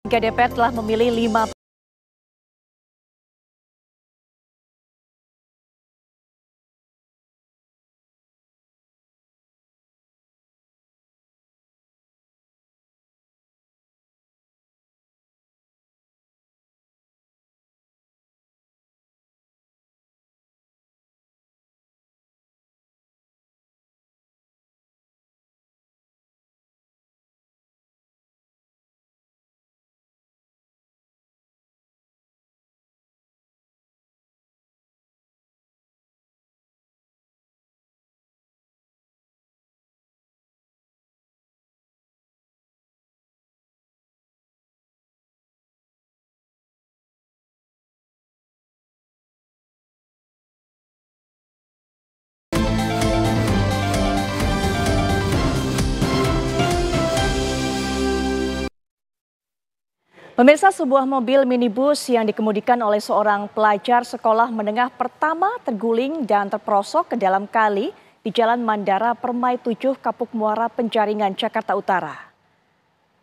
DPR telah memilih 5 Pemirsa, sebuah mobil minibus yang dikemudikan oleh seorang pelajar sekolah menengah pertama terguling dan terperosok ke dalam kali di Jalan Mandara Permai 7, Kapuk Muara, Penjaringan, Jakarta Utara.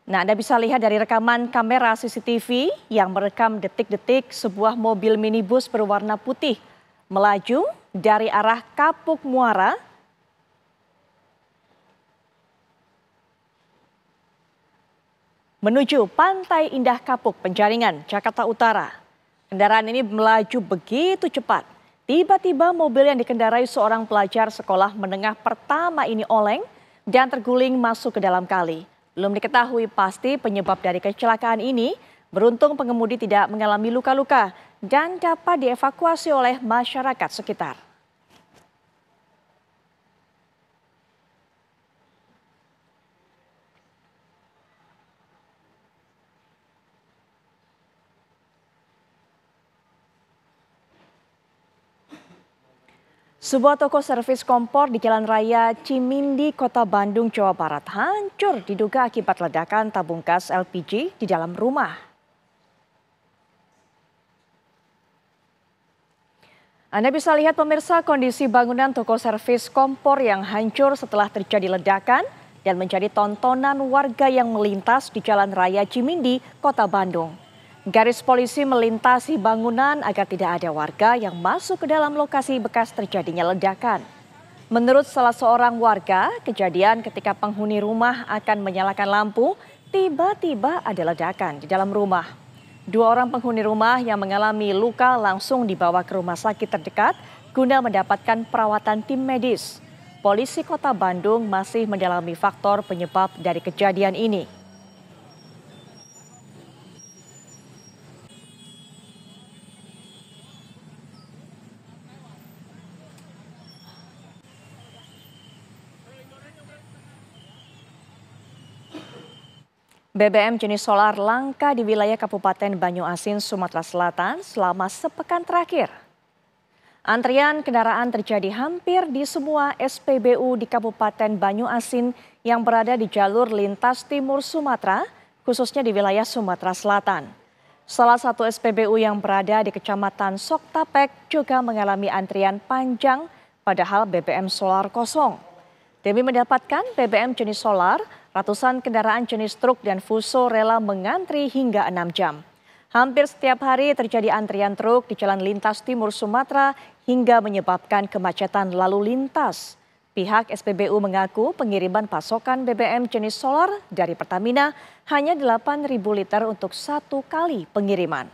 Nah, Anda bisa lihat dari rekaman kamera CCTV yang merekam detik-detik sebuah mobil minibus berwarna putih melaju dari arah Kapuk Muara menuju Pantai Indah Kapuk, Penjaringan, Jakarta Utara. Kendaraan ini melaju begitu cepat. Tiba-tiba mobil yang dikendarai seorang pelajar sekolah menengah pertama ini oleng dan terguling masuk ke dalam kali. Belum diketahui pasti penyebab dari kecelakaan ini. Beruntung pengemudi tidak mengalami luka-luka dan dapat dievakuasi oleh masyarakat sekitar. Sebuah toko servis kompor di Jalan Raya Cimindi, Kota Bandung, Jawa Barat hancur diduga akibat ledakan tabung gas LPG di dalam rumah. Anda bisa lihat pemirsa kondisi bangunan toko servis kompor yang hancur setelah terjadi ledakan dan menjadi tontonan warga yang melintas di Jalan Raya Cimindi, Kota Bandung. Garis polisi melintasi bangunan agar tidak ada warga yang masuk ke dalam lokasi bekas terjadinya ledakan. Menurut salah seorang warga, kejadian ketika penghuni rumah akan menyalakan lampu, tiba-tiba ada ledakan di dalam rumah. 2 orang penghuni rumah yang mengalami luka langsung dibawa ke rumah sakit terdekat guna mendapatkan perawatan tim medis. Polisi Kota Bandung masih mendalami faktor penyebab dari kejadian ini. BBM jenis solar langka di wilayah Kabupaten Banyuasin, Sumatera Selatan selama sepekan terakhir. Antrian kendaraan terjadi hampir di semua SPBU di Kabupaten Banyuasin yang berada di jalur lintas timur Sumatera, khususnya di wilayah Sumatera Selatan. Salah satu SPBU yang berada di Kecamatan Soktapek juga mengalami antrian panjang padahal BBM solar kosong. Demi mendapatkan BBM jenis solar, ratusan kendaraan jenis truk dan fuso rela mengantri hingga 6 jam. Hampir setiap hari terjadi antrian truk di jalan lintas timur Sumatera hingga menyebabkan kemacetan lalu lintas. Pihak SPBU mengaku pengiriman pasokan BBM jenis solar dari Pertamina hanya 8.000 liter untuk 1 kali pengiriman.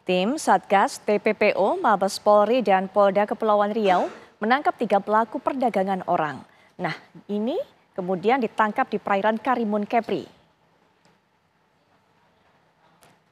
Tim Satgas TPPO, Mabes Polri dan Polda Kepulauan Riau menangkap 3 pelaku perdagangan orang. Nah, ini kemudian ditangkap di perairan Karimun Kepri.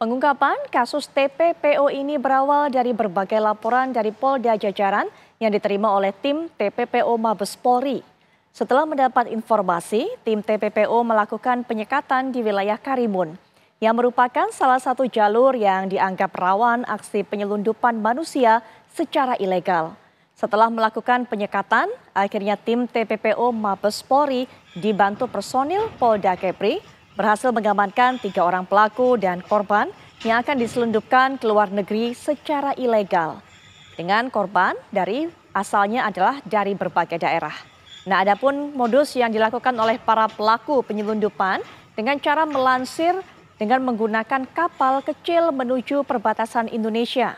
Pengungkapan kasus TPPO ini berawal dari berbagai laporan dari Polda jajaran yang diterima oleh tim TPPO Mabes Polri. Setelah mendapat informasi, tim TPPO melakukan penyekatan di wilayah Karimun, yang merupakan salah satu jalur yang dianggap rawan aksi penyelundupan manusia secara ilegal. Setelah melakukan penyekatan, akhirnya tim TPPO Mabes Polri dibantu personil Polda Kepri berhasil mengamankan 3 orang pelaku dan korban yang akan diselundupkan ke luar negeri secara ilegal. Dengan korban asalnya adalah dari berbagai daerah. Nah, adapun modus yang dilakukan oleh para pelaku penyelundupan dengan cara melansir dengan menggunakan kapal kecil menuju perbatasan Indonesia.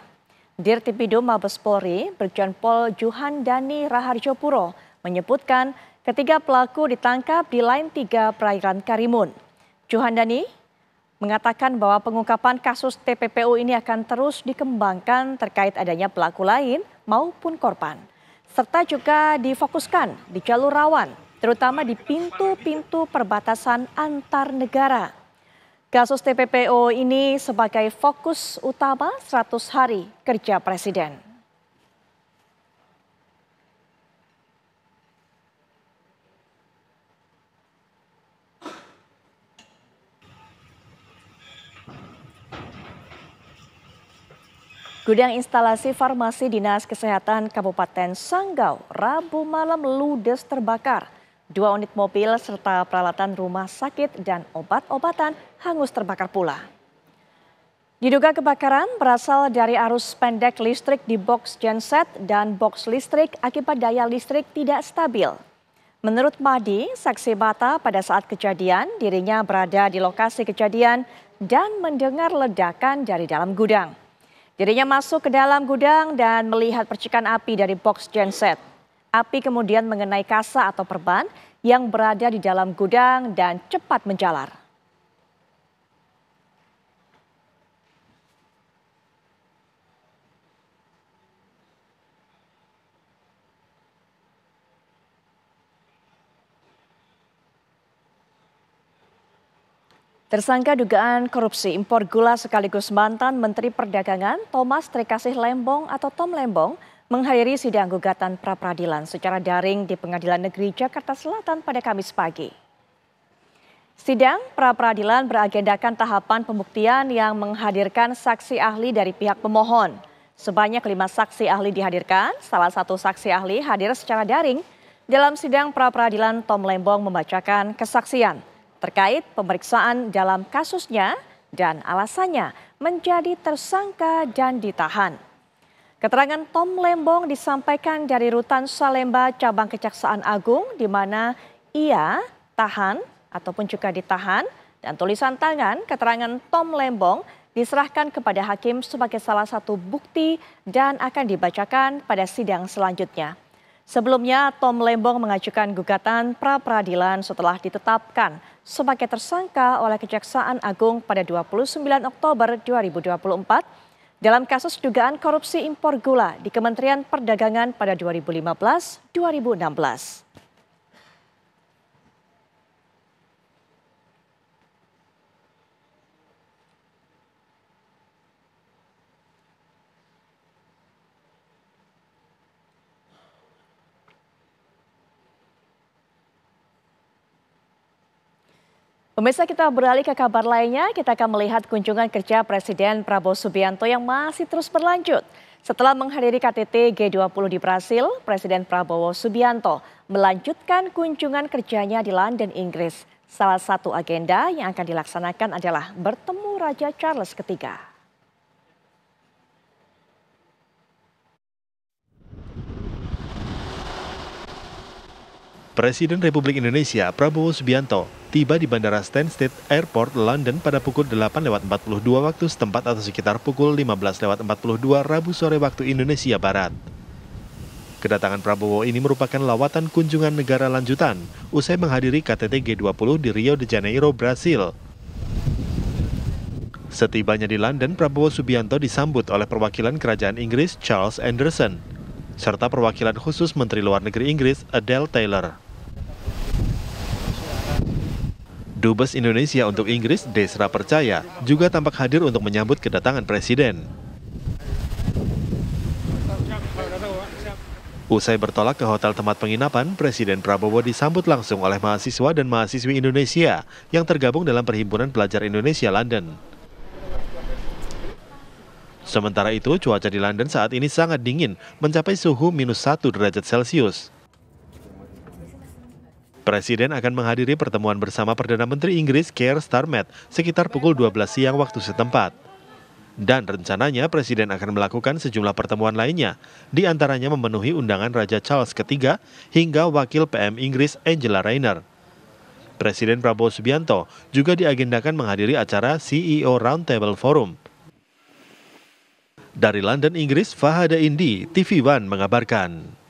Dirtipidum Mabes Polri, Brigjen Pol Juhandani Raharjopuro menyebutkan ketiga pelaku ditangkap di Line 3 perairan Karimun. Juhandani mengatakan bahwa pengungkapan kasus TPPO ini akan terus dikembangkan terkait adanya pelaku lain maupun korban, serta juga difokuskan di jalur rawan, terutama di pintu-pintu perbatasan antar negara. Kasus TPPO ini sebagai fokus utama 100 hari kerja Presiden. Gudang instalasi farmasi Dinas Kesehatan Kabupaten Sanggau Rabu malam ludes terbakar. 2 unit mobil serta peralatan rumah sakit dan obat-obatan hangus terbakar pula. Diduga kebakaran berasal dari arus pendek listrik di box genset dan box listrik akibat daya listrik tidak stabil. Menurut Madi, saksi mata pada saat kejadian, dirinya berada di lokasi kejadian dan mendengar ledakan dari dalam gudang. Dirinya masuk ke dalam gudang dan melihat percikan api dari box genset. Api kemudian mengenai kasa atau perban yang berada di dalam gudang dan cepat menjalar. Tersangka dugaan korupsi impor gula sekaligus mantan Menteri Perdagangan Thomas Trekasih Lembong atau Tom Lembong menghadiri sidang gugatan pra-peradilan secara daring di Pengadilan Negeri Jakarta Selatan pada Kamis pagi. Sidang pra-peradilan beragendakan tahapan pembuktian yang menghadirkan saksi ahli dari pihak pemohon. Sebanyak 5 saksi ahli dihadirkan, salah satu saksi ahli hadir secara daring. Dalam sidang pra-peradilan, Tom Lembong membacakan kesaksian terkait pemeriksaan dalam kasusnya dan alasannya menjadi tersangka dan ditahan. Keterangan Tom Lembong disampaikan dari Rutan Salemba Cabang Kejaksaan Agung di mana ia tahan ataupun juga ditahan dan tulisan tangan keterangan Tom Lembong diserahkan kepada hakim sebagai salah satu bukti dan akan dibacakan pada sidang selanjutnya. Sebelumnya Tom Lembong mengajukan gugatan pra-peradilan setelah ditetapkan sebagai tersangka oleh Kejaksaan Agung pada 29 Oktober 2024 dalam kasus dugaan korupsi impor gula di Kementerian Perdagangan pada 2015-2016. Pemirsa, kita beralih ke kabar lainnya, kita akan melihat kunjungan kerja Presiden Prabowo Subianto yang masih terus berlanjut. Setelah menghadiri KTT G20 di Brasil, Presiden Prabowo Subianto melanjutkan kunjungan kerjanya di London, Inggris. Salah satu agenda yang akan dilaksanakan adalah bertemu Raja Charles III. Presiden Republik Indonesia Prabowo Subianto tiba di Bandara Stansted Airport London pada pukul 8.42 waktu setempat atau sekitar pukul 15.42 Rabu sore waktu Indonesia Barat. Kedatangan Prabowo ini merupakan lawatan kunjungan negara lanjutan usai menghadiri KTT G20 di Rio de Janeiro, Brasil. Setibanya di London, Prabowo Subianto disambut oleh perwakilan Kerajaan Inggris Charles Anderson, serta perwakilan khusus Menteri Luar Negeri Inggris Adele Taylor. Dubes Indonesia untuk Inggris, Desra Percaya, juga tampak hadir untuk menyambut kedatangan Presiden. Usai bertolak ke hotel tempat penginapan, Presiden Prabowo disambut langsung oleh mahasiswa dan mahasiswi Indonesia yang tergabung dalam Perhimpunan Pelajar Indonesia London. Sementara itu, cuaca di London saat ini sangat dingin, mencapai suhu -1 derajat Celcius. Presiden akan menghadiri pertemuan bersama Perdana Menteri Inggris Keir Starmer sekitar pukul 12 siang waktu setempat. Dan rencananya Presiden akan melakukan sejumlah pertemuan lainnya, di antaranya memenuhi undangan Raja Charles III hingga Wakil PM Inggris Angela Rayner. Presiden Prabowo Subianto juga diagendakan menghadiri acara CEO Roundtable Forum. Dari London, Inggris, Fahada Indi, TV One mengabarkan.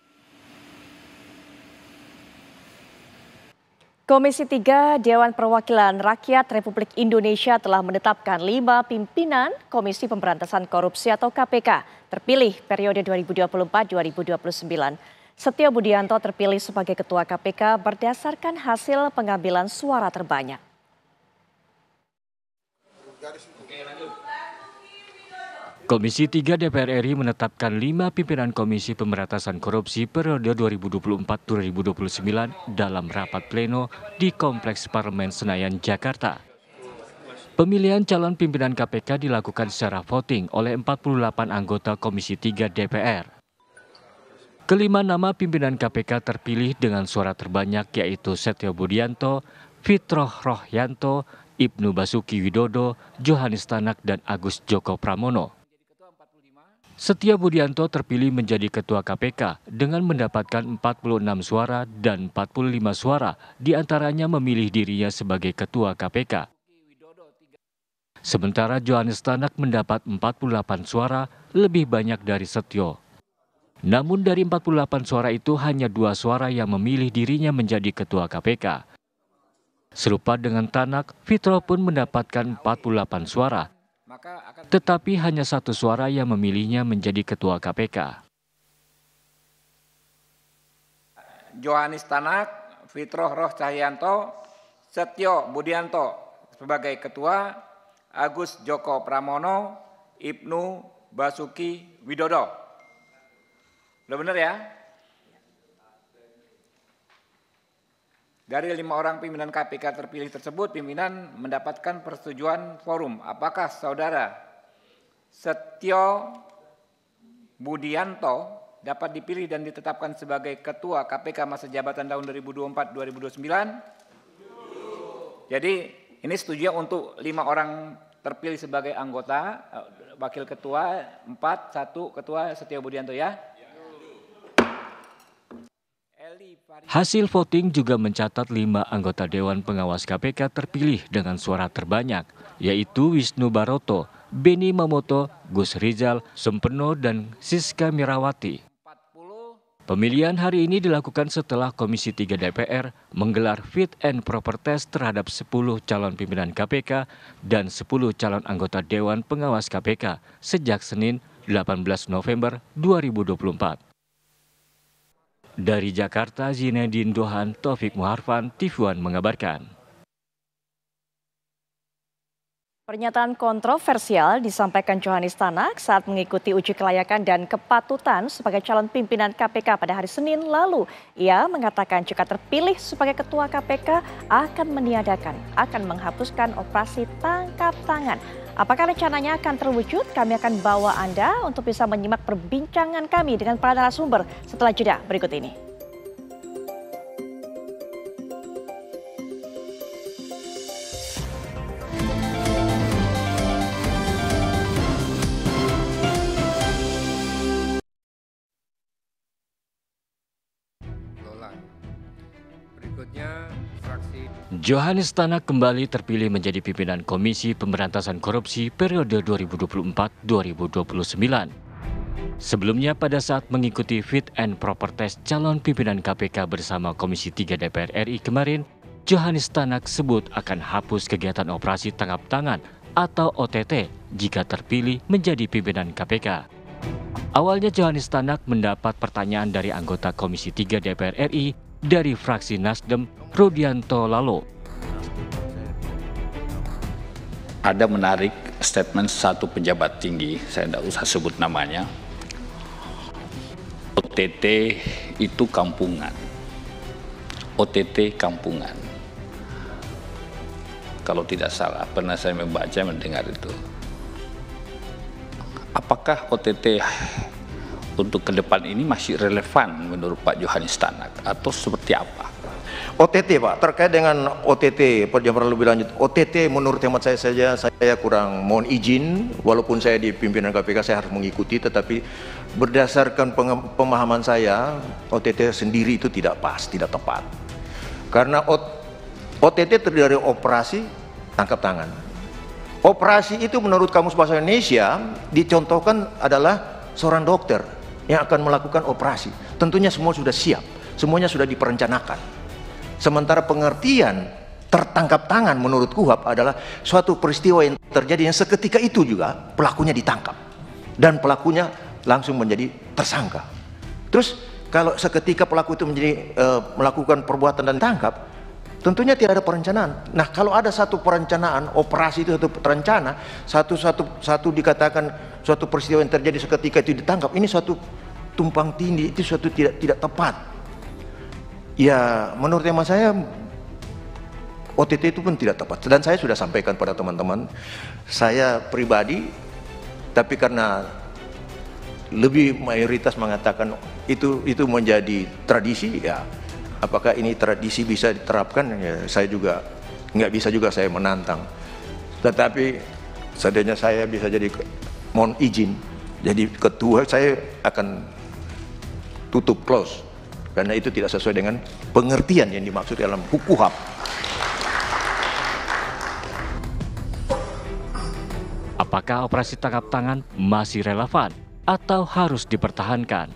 Komisi 3 Dewan Perwakilan Rakyat Republik Indonesia telah menetapkan 5 pimpinan Komisi Pemberantasan Korupsi atau KPK terpilih periode 2024-2029. Setio Budianto terpilih sebagai Ketua KPK berdasarkan hasil pengambilan suara terbanyak. Komisi 3 DPR RI menetapkan 5 pimpinan Komisi Pemberantasan Korupsi periode 2024-2029 dalam rapat pleno di Kompleks Parlemen Senayan, Jakarta. Pemilihan calon pimpinan KPK dilakukan secara voting oleh 48 anggota Komisi 3 DPR. Kelima nama pimpinan KPK terpilih dengan suara terbanyak yaitu Setio Budianto, Fitroh Rohyanto, Ibnu Basuki Widodo, Johanis Tanak, dan Agus Joko Pramono. Setio Budianto terpilih menjadi Ketua KPK dengan mendapatkan 46 suara dan 45 suara diantaranya memilih dirinya sebagai Ketua KPK. Sementara Johanis Tanak mendapat 48 suara, lebih banyak dari Setio. Namun dari 48 suara itu hanya 2 suara yang memilih dirinya menjadi Ketua KPK. Serupa dengan Tanak, Fitro pun mendapatkan 48 suara. Tetapi hanya 1 suara yang memilihnya menjadi Ketua KPK. Johanis Tanak, Fitroh Roh Cahyanto, Setio Budianto sebagai Ketua, Agus Joko Pramono, Ibnu Basuki Widodo. Udah benar ya? Dari 5 orang pimpinan KPK terpilih tersebut, pimpinan mendapatkan persetujuan forum. Apakah saudara Setio Budianto dapat dipilih dan ditetapkan sebagai Ketua KPK masa jabatan tahun 2024-2029? Jadi ini setuju untuk 5 orang terpilih sebagai anggota, wakil ketua 4, 1 ketua Setio Budianto ya. Hasil voting juga mencatat 5 anggota Dewan Pengawas KPK terpilih dengan suara terbanyak, yaitu Wisnu Baroto, Beni Mamoto, Gus Rizal, Sempeno, dan Siska Mirawati. Pemilihan hari ini dilakukan setelah Komisi 3 DPR menggelar fit and proper test terhadap 10 calon pimpinan KPK dan 10 calon anggota Dewan Pengawas KPK sejak Senin 18 November 2024. Dari Jakarta, Zinedine Dohan, Taufik Muharfan, TV One mengabarkan. Pernyataan kontroversial disampaikan Johanis Tanak saat mengikuti uji kelayakan dan kepatutan sebagai calon pimpinan KPK pada hari Senin lalu. Ia mengatakan jika terpilih sebagai Ketua KPK akan menghapuskan operasi tangkap tangan. Apakah rencananya akan terwujud? Kami akan bawa Anda untuk bisa menyimak perbincangan kami dengan para narasumber setelah jeda berikut ini. Johanis Tanak kembali terpilih menjadi pimpinan Komisi Pemberantasan Korupsi periode 2024-2029. Sebelumnya pada saat mengikuti fit and proper test calon pimpinan KPK bersama Komisi 3 DPR RI kemarin, Johanis Tanak sebut akan hapus kegiatan operasi tangkap tangan atau OTT jika terpilih menjadi pimpinan KPK. Awalnya Johanis Tanak mendapat pertanyaan dari anggota Komisi 3 DPR RI dari fraksi Nasdem, Rudianto Lalo. Ada menarik statement satu pejabat tinggi, saya tidak usah sebut namanya. OTT itu kampungan. OTT kampungan. Kalau tidak salah, pernah saya membaca, mendengar itu. apakah OTT untuk ke depan ini masih relevan menurut Pak Johanis Tanak atau seperti apa? OTT Pak, terkait dengan OTT penjelasan lebih lanjut, OTT menurut hemat saya saja, saya kurang mohon izin, walaupun saya di pimpinan KPK saya harus mengikuti, tetapi berdasarkan pemahaman saya, OTT sendiri itu tidak pas, tidak tepat. Karena OTT terdiri dari operasi tangkap tangan. Operasi itu menurut Kamus Bahasa Indonesia dicontohkan adalah seorang dokter yang akan melakukan operasi. Tentunya semua sudah siap, semuanya sudah diperencanakan. Sementara pengertian tertangkap tangan menurut KUHP adalah suatu peristiwa yang terjadi yang seketika itu juga pelakunya ditangkap dan pelakunya langsung menjadi tersangka. Terus kalau seketika pelaku itu menjadi melakukan perbuatan dan tangkap, tentunya tidak ada perencanaan. Nah, kalau ada satu perencanaan, operasi itu satu terencana, satu dikatakan suatu peristiwa yang terjadi seketika itu ditangkap, ini suatu tumpang tindih, itu suatu tidak tepat. Ya, menurut hemat saya OTT itu pun tidak tepat. Dan saya sudah sampaikan pada teman-teman, saya pribadi, tapi karena lebih mayoritas mengatakan itu menjadi tradisi, ya apakah ini tradisi bisa diterapkan, ya saya juga nggak bisa juga saya menantang. Tetapi seandainya saya bisa jadi, mohon izin, jadi ketua, saya akan tutup close. Karena itu tidak sesuai dengan pengertian yang dimaksud dalam KUHP. Apakah operasi tangkap tangan masih relevan atau harus dipertahankan?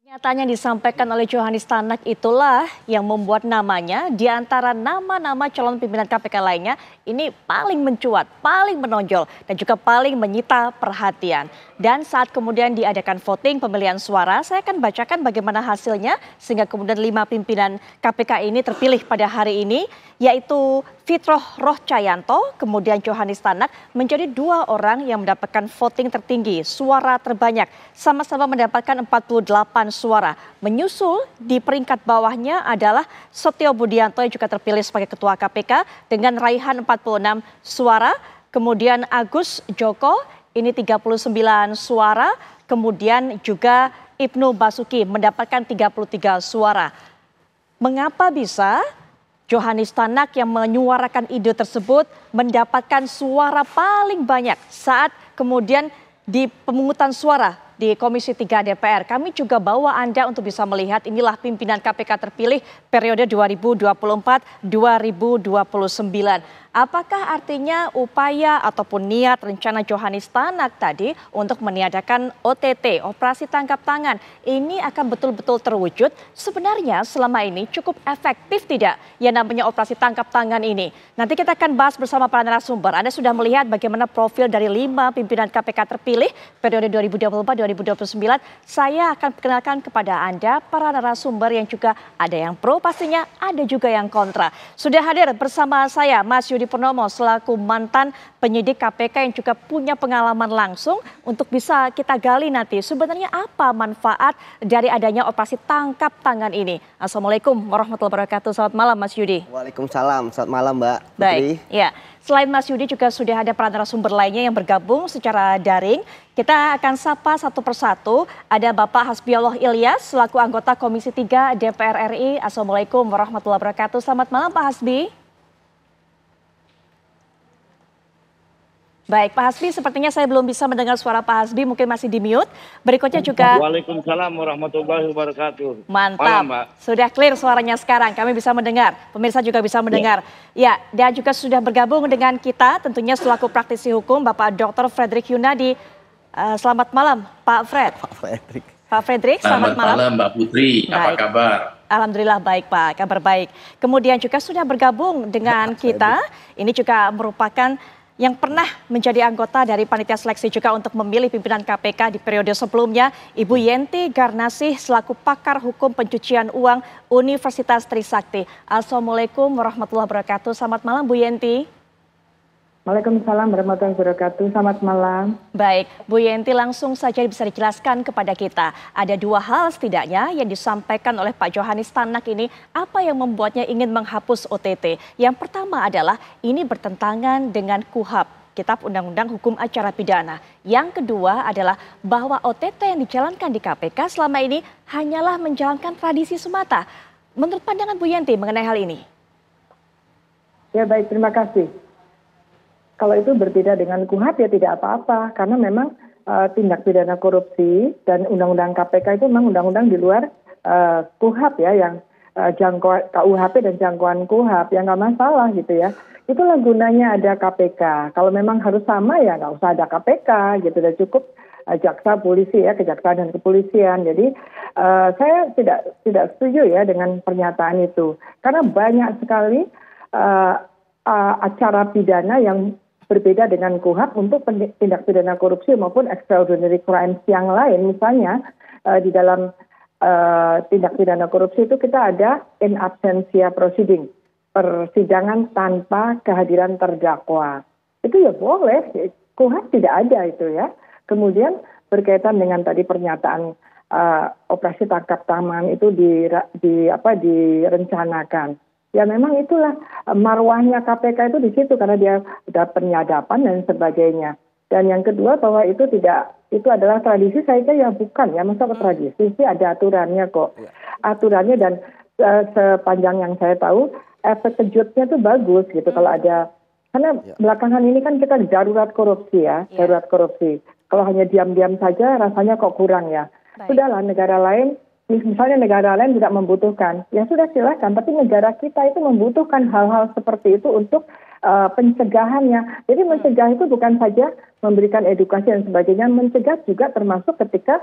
Pernyataan yang disampaikan oleh Johanis Tanak itulah yang membuat namanya di antara nama-nama calon pimpinan KPK lainnya ini paling mencuat, paling menonjol dan juga paling menyita perhatian. Dan saat kemudian diadakan voting pemilihan suara, saya akan bacakan bagaimana hasilnya sehingga kemudian 5 pimpinan KPK ini terpilih pada hari ini, yaitu Fitroh Rohcayanto, kemudian Johanis Tanak menjadi 2 orang yang mendapatkan voting tertinggi, suara terbanyak, sama-sama mendapatkan 48 suara. Menyusul di peringkat bawahnya adalah Setio Budianto yang juga terpilih sebagai Ketua KPK dengan raihan 46 suara. Kemudian Agus Joko ini 39 suara. Kemudian juga Ibnu Basuki mendapatkan 33 suara. Mengapa bisa Johanis Tanak yang menyuarakan ide tersebut mendapatkan suara paling banyak saat kemudian di pemungutan suara di Komisi 3 DPR? Kami juga bawa Anda untuk bisa melihat inilah pimpinan KPK terpilih periode 2024-2029. Apakah artinya upaya ataupun niat rencana Johanis Tanak tadi untuk meniadakan OTT, operasi tangkap tangan, ini akan betul-betul terwujud? Sebenarnya selama ini cukup efektif tidak yang namanya operasi tangkap tangan ini? Nanti kita akan bahas bersama para narasumber. Anda sudah melihat bagaimana profil dari 5 pimpinan KPK terpilih periode 2024-2029. Saya akan perkenalkan kepada Anda para narasumber yang juga ada yang pro pastinya, ada juga yang kontra. Sudah hadir bersama saya Mas Yudi Purnomo selaku mantan penyidik KPK yang juga punya pengalaman langsung untuk bisa kita gali nanti sebenarnya apa manfaat dari adanya operasi tangkap tangan ini. Assalamualaikum warahmatullahi wabarakatuh. Selamat malam Mas Yudi. Waalaikumsalam. Selamat malam Mbak Putri. Baik, ya. Selain Mas Yudi juga sudah ada para narasumber lainnya yang bergabung secara daring. Kita akan sapa satu persatu. Ada Bapak Hasbiollah Ilyas selaku anggota Komisi 3 DPR RI. Assalamualaikum warahmatullahi wabarakatuh. Selamat malam Pak Hasbi. Baik, Pak Hasbi, sepertinya saya belum bisa mendengar suara Pak Hasbi, mungkin masih di mute. Berikutnya juga... Waalaikumsalam warahmatullahi wabarakatuh. Mantap, Malam, Mbak. Sudah clear suaranya sekarang, kami bisa mendengar, pemirsa juga bisa mendengar. Ya, dan juga sudah bergabung dengan kita, tentunya selaku praktisi hukum, Bapak Dr. Fredrik Yunadi. Selamat malam, Pak Fred. Pak Fredrik, selamat malam. Mbak Putri, apa kabar? Alhamdulillah baik Pak, kabar baik. Kemudian juga sudah bergabung dengan kita, ini juga merupakan yang pernah menjadi anggota dari panitia seleksi juga untuk memilih pimpinan KPK di periode sebelumnya, Ibu Yenti Garnasih selaku pakar hukum pencucian uang Universitas Trisakti. Assalamualaikum warahmatullahi wabarakatuh. Selamat malam Bu Yenti. Waalaikumsalam warahmatullahi wabarakatuh. Selamat malam. Baik, Bu Yenti langsung saja bisa dijelaskan kepada kita. Ada 2 hal setidaknya yang disampaikan oleh Pak Johanis Tanak ini, apa yang membuatnya ingin menghapus OTT. Yang pertama adalah ini bertentangan dengan KUHP. Kitab Undang-Undang Hukum Acara Pidana. Yang kedua adalah bahwa OTT yang dijalankan di KPK selama ini hanyalah menjalankan tradisi semata. Menurut pandangan Bu Yenti mengenai hal ini? Ya baik, terima kasih. Kalau itu berbeda dengan KUHP ya tidak apa-apa, karena memang tindak pidana korupsi dan undang-undang KPK itu memang undang-undang di luar KUHP ya, yang jangkauan KUHP dan jangkauan KUHP yang nggak masalah gitu ya. Itulah gunanya ada KPK. Kalau memang harus sama ya nggak usah ada KPK gitu, udah cukup jaksa, polisi ya, kejaksaan dan kepolisian. Jadi saya tidak setuju ya dengan pernyataan itu, karena banyak sekali acara pidana yang berbeda dengan KUHP untuk tindak pidana korupsi maupun extraordinary crimes yang lain. Misalnya di dalam tindak pidana korupsi itu kita ada in absentia proceeding, persidangan tanpa kehadiran terdakwa. Itu ya boleh, KUHP tidak ada itu ya. Kemudian berkaitan dengan tadi pernyataan operasi tangkap tangan itu direncanakan. Ya memang itulah marwahnya KPK itu di situ, karena dia ada penyadapan dan sebagainya. Dan yang kedua bahwa itu adalah tradisi, saya kira ya bukan ya, masa tradisi sih, ada aturannya kok. Aturannya, dan sepanjang yang saya tahu efek kejutnya itu bagus gitu kalau ada, karena belakangan ini kan kita darurat korupsi ya, darurat korupsi. Kalau hanya diam-diam saja rasanya kok kurang ya. Sudahlah, negara lain, misalnya negara lain tidak membutuhkan, ya sudah silakan. Tapi negara kita itu membutuhkan hal-hal seperti itu untuk pencegahannya. Jadi mencegah itu bukan saja memberikan edukasi dan sebagainya, mencegah juga termasuk ketika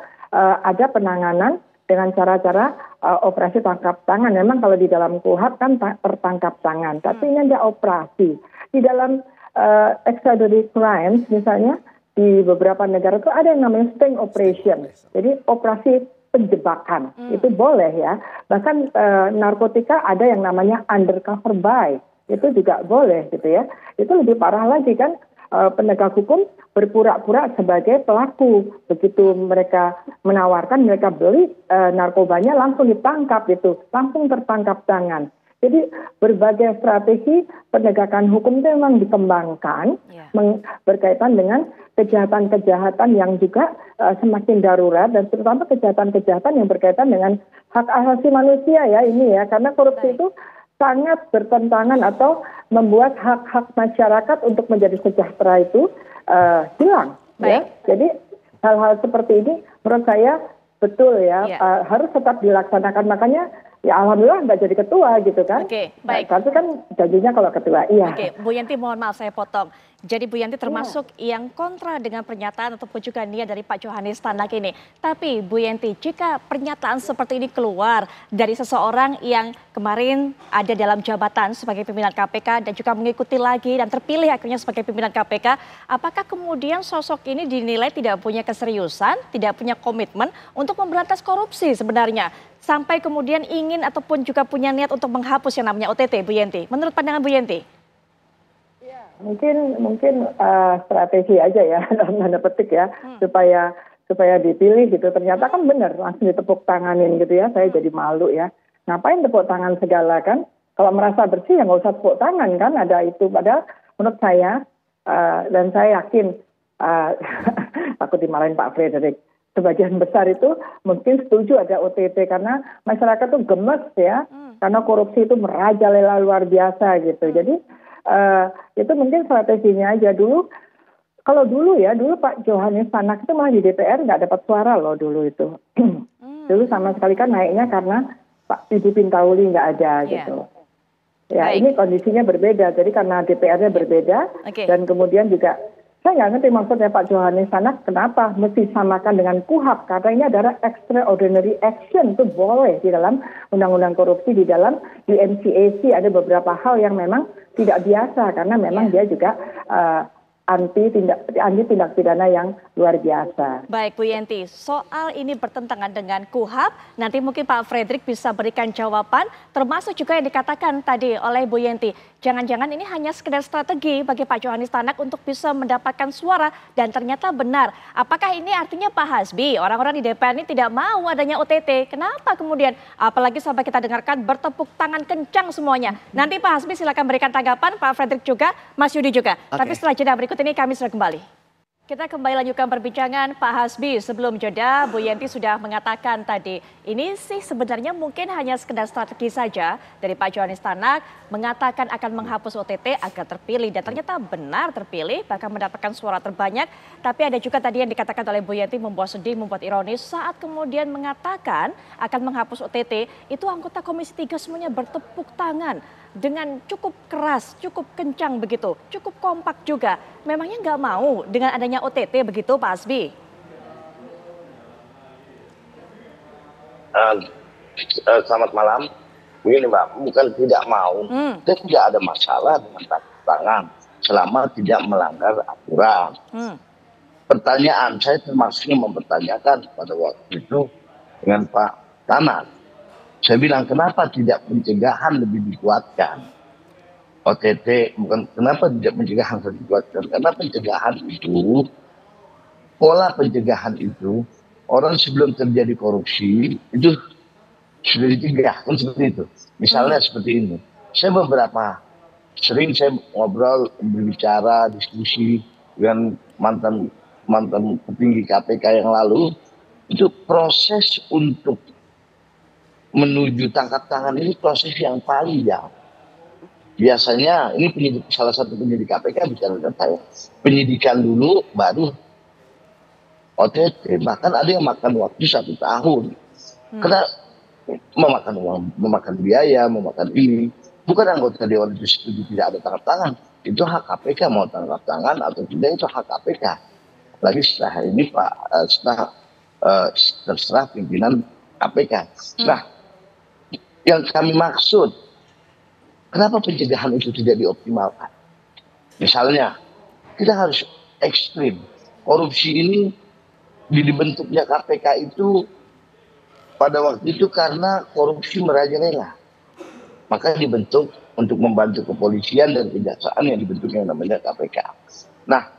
ada penanganan dengan cara-cara operasi tangkap tangan. Memang kalau di dalam KUHP kan tertangkap tangan, tapi ini ada operasi. Di dalam extraordinary crimes misalnya di beberapa negara itu ada yang namanya sting operation. Jadi operasi penjebakan, itu boleh ya. Bahkan narkotika ada yang namanya undercover buy, itu juga boleh gitu ya. Itu lebih parah lagi kan, penegak hukum berpura-pura sebagai pelaku. Begitu mereka menawarkan, mereka beli narkobanya, langsung ditangkap gitu, langsung tertangkap tangan. Jadi berbagai strategi penegakan hukum itu memang dikembangkan berkaitan dengan kejahatan-kejahatan yang juga semakin darurat, dan terutama kejahatan-kejahatan yang berkaitan dengan hak asasi manusia ya ini ya, karena korupsi itu sangat bertentangan atau membuat hak-hak masyarakat untuk menjadi sejahtera itu hilang. Ya. Jadi hal-hal seperti ini menurut saya betul ya, harus tetap dilaksanakan. Makanya ya alhamdulillah nggak jadi ketua gitu kan. Oke, baik. Tapi kan janjinya kalau ketua, iya. Oke, Bu Yenti mohon maaf saya potong. Jadi Bu Yenti termasuk yang kontra dengan pernyataan ataupun juga niat dari Pak Johanis Tanak ini. Tapi Bu Yenti, jika pernyataan seperti ini keluar dari seseorang yang kemarin ada dalam jabatan sebagai pimpinan KPK dan juga mengikuti lagi dan terpilih akhirnya sebagai pimpinan KPK, apakah kemudian sosok ini dinilai tidak punya keseriusan, tidak punya komitmen untuk memberantas korupsi sebenarnya? Sampai kemudian ingin ataupun juga punya niat untuk menghapus yang namanya OTT, Bu Yenti. Menurut pandangan Bu Yenti? Mungkin strategi aja ya, dalam tanda petik ya, supaya dipilih gitu. Ternyata kan benar, langsung ditepuk tanganin gitu ya. Saya jadi malu ya. Ngapain tepuk tangan segala kan? Kalau merasa bersih ya nggak usah tepuk tangan kan, ada itu. Padahal menurut saya, dan saya yakin, takut dimarahin Pak Frederick, sebagian besar itu mungkin setuju ada OTT, karena masyarakat tuh gemes ya, karena korupsi itu merajalela luar biasa gitu. Jadi itu mungkin strateginya aja dulu. Kalau dulu Pak Johanis Tanak itu malah di DPR nggak dapat suara loh dulu itu. Dulu sama sekali kan naiknya karena Pak Ibu Pintauli nggak ada gitu. Ya ini kondisinya berbeda. Jadi karena DPR-nya berbeda dan kemudian juga saya nggak ngerti maksudnya Pak Johanis Tanak kenapa mesti samakan dengan KUHP, karena ini adalah extraordinary action, itu boleh di dalam undang-undang korupsi, di dalam UNCAC ada beberapa hal yang memang tidak biasa karena memang dia juga anti tindak pidana yang luar biasa. Baik Bu Yenti, soal ini bertentangan dengan KUHP, nanti mungkin Pak Frederick bisa berikan jawaban, termasuk juga yang dikatakan tadi oleh Bu Yenti. Jangan-jangan ini hanya sekedar strategi bagi Pak Johanis Tanak untuk bisa mendapatkan suara, dan ternyata benar. Apakah ini artinya Pak Hasbi, orang-orang di DPR ini tidak mau adanya OTT? Kenapa kemudian? Apalagi sampai kita dengarkan bertepuk tangan kencang semuanya. Nanti Pak Hasbi silakan berikan tanggapan, Pak Frederick juga, Mas Yudi juga. Tapi setelah jeda berikut berikut ini kami sudah kembali. Kita kembali lanjutkan perbincangan Pak Hasbi. Sebelum jeda, Bu Yenti sudah mengatakan tadi, ini sih sebenarnya mungkin hanya sekedar strategi saja dari Pak Johanis Tanak mengatakan akan menghapus OTT agar terpilih. Dan ternyata benar terpilih, bahkan mendapatkan suara terbanyak. Tapi ada juga tadi yang dikatakan oleh Bu Yenti membuat sedih, membuat ironis saat kemudian mengatakan akan menghapus OTT, itu anggota Komisi 3 semuanya bertepuk tangan dengan cukup keras, cukup kencang begitu, cukup kompak juga. Memangnya nggak mau dengan adanya OTT begitu Pak Hasbi? Selamat malam. Begini Mbak, bukan tidak mau, dan tidak ada masalah dengan tangkap tangan selama tidak melanggar aturan. Pertanyaan saya termasuknya mempertanyakan pada waktu itu dengan Pak Tanak. Saya bilang kenapa tidak pencegahan lebih dikuatkan? OTT bukan kenapa tidak pencegahan lebih dikuatkan? Karena pencegahan itu, pola pencegahan itu, orang sebelum terjadi korupsi itu sudah dicegah, kan seperti itu. Misalnya seperti ini. Saya sering saya ngobrol, berbicara, diskusi dengan mantan petinggi KPK yang lalu, itu proses untuk menuju tangkap tangan ini proses yang panjang. Biasanya ini salah satu penyidik KPK bicara dengan saya. Penyidikan dulu baru OTT. Bahkan ada yang makan waktu 1 tahun. Karena memakan uang, memakan biaya, memakan ini. Bukan anggota Dewan itu setuju tidak ada tangkap tangan. Itu hak KPK mau tangkap tangan atau tidak, itu hak KPK. Lagi setelah ini terserah pimpinan KPK. Nah, yang kami maksud, kenapa pencegahan itu tidak dioptimalkan? Misalnya, kita harus ekstrim. Korupsi ini dibentuknya KPK itu pada waktu itu karena korupsi merajalela. Maka dibentuk untuk membantu kepolisian dan kejaksaan yang dibentuknya namanya KPK. Nah,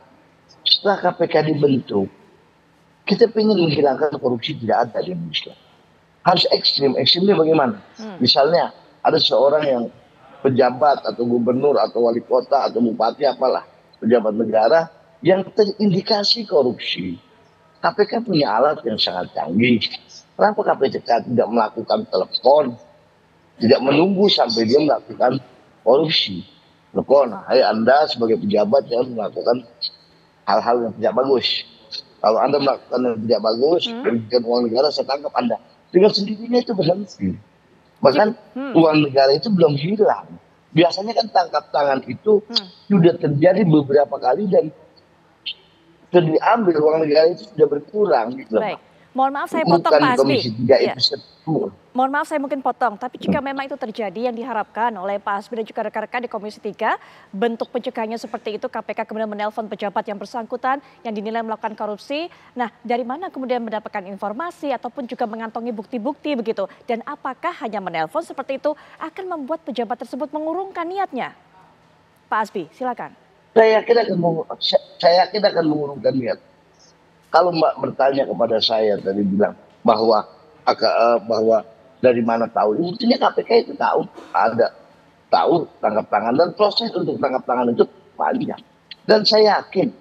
setelah KPK dibentuk, kita ingin menghilangkan korupsi tidak ada di Indonesia. Harus ekstrim. Ekstrimnya bagaimana? Misalnya ada seorang yang pejabat atau gubernur atau wali kota atau bupati apalah, pejabat negara yang terindikasi korupsi. KPK punya alat yang sangat canggih. Kenapa KPK tidak melakukan telepon? Tidak menunggu sampai dia melakukan korupsi. Telepon, hai Anda sebagai pejabat yang melakukan hal-hal yang tidak bagus. Kalau Anda melakukan yang tidak bagus, merugikan uang negara, saya tangkap Anda. Dengan sendirinya itu berhenti. Bahkan uang negara itu belum hilang. Biasanya kan tangkap tangan itu sudah terjadi beberapa kali dan sudah diambil uang negara itu sudah berkurang. Gitu. Baik. Mohon maaf saya potong Pak Hasbi. Ya. Mohon maaf saya mungkin potong, tapi jika memang itu terjadi yang diharapkan oleh Pak Hasbi dan juga rekan-rekan di Komisi 3, bentuk pencegahannya seperti itu, KPK kemudian menelpon pejabat yang bersangkutan yang dinilai melakukan korupsi. Nah, dari mana kemudian mendapatkan informasi ataupun juga mengantongi bukti-bukti begitu? Dan apakah hanya menelpon seperti itu akan membuat pejabat tersebut mengurungkan niatnya? Pak Hasbi, silakan. Saya yakin akan mengurungkan niat. Kalau Mbak bertanya kepada saya tadi bilang bahwa dari mana tahu, intinya KPK itu tahu tangkap tangan dan proses untuk tangkap tangan itu panjang. Dan saya yakin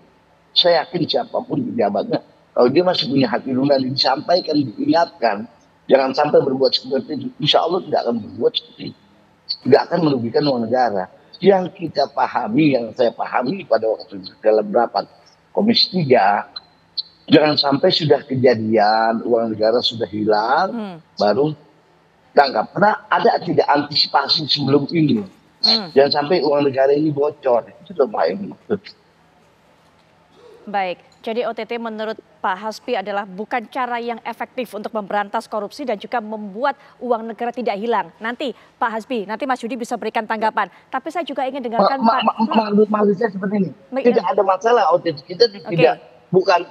siapapun pejabatnya, kalau dia masih punya hati nurani disampaikan, diingatkan, jangan sampai berbuat seperti itu. Insya Allah tidak akan berbuat seperti itu. Tidak akan merugikan uang negara. Yang kita pahami, yang saya pahami pada waktu itu dalam rapat Komisi 3, jangan sampai sudah kejadian, uang negara sudah hilang, baru tangkap. Karena ada tidak antisipasi sebelum ini. Jangan sampai uang negara ini bocor. Itu lumayan. Baik, jadi OTT menurut Pak Hasbi adalah bukan cara yang efektif untuk memberantas korupsi dan juga membuat uang negara tidak hilang. Nanti Pak Hasbi, nanti Mas Yudi bisa berikan tanggapan. Tapi saya juga ingin dengarkan Pak. Maksud saya seperti ini. Tidak ada masalah OTT. Kita tidak bukan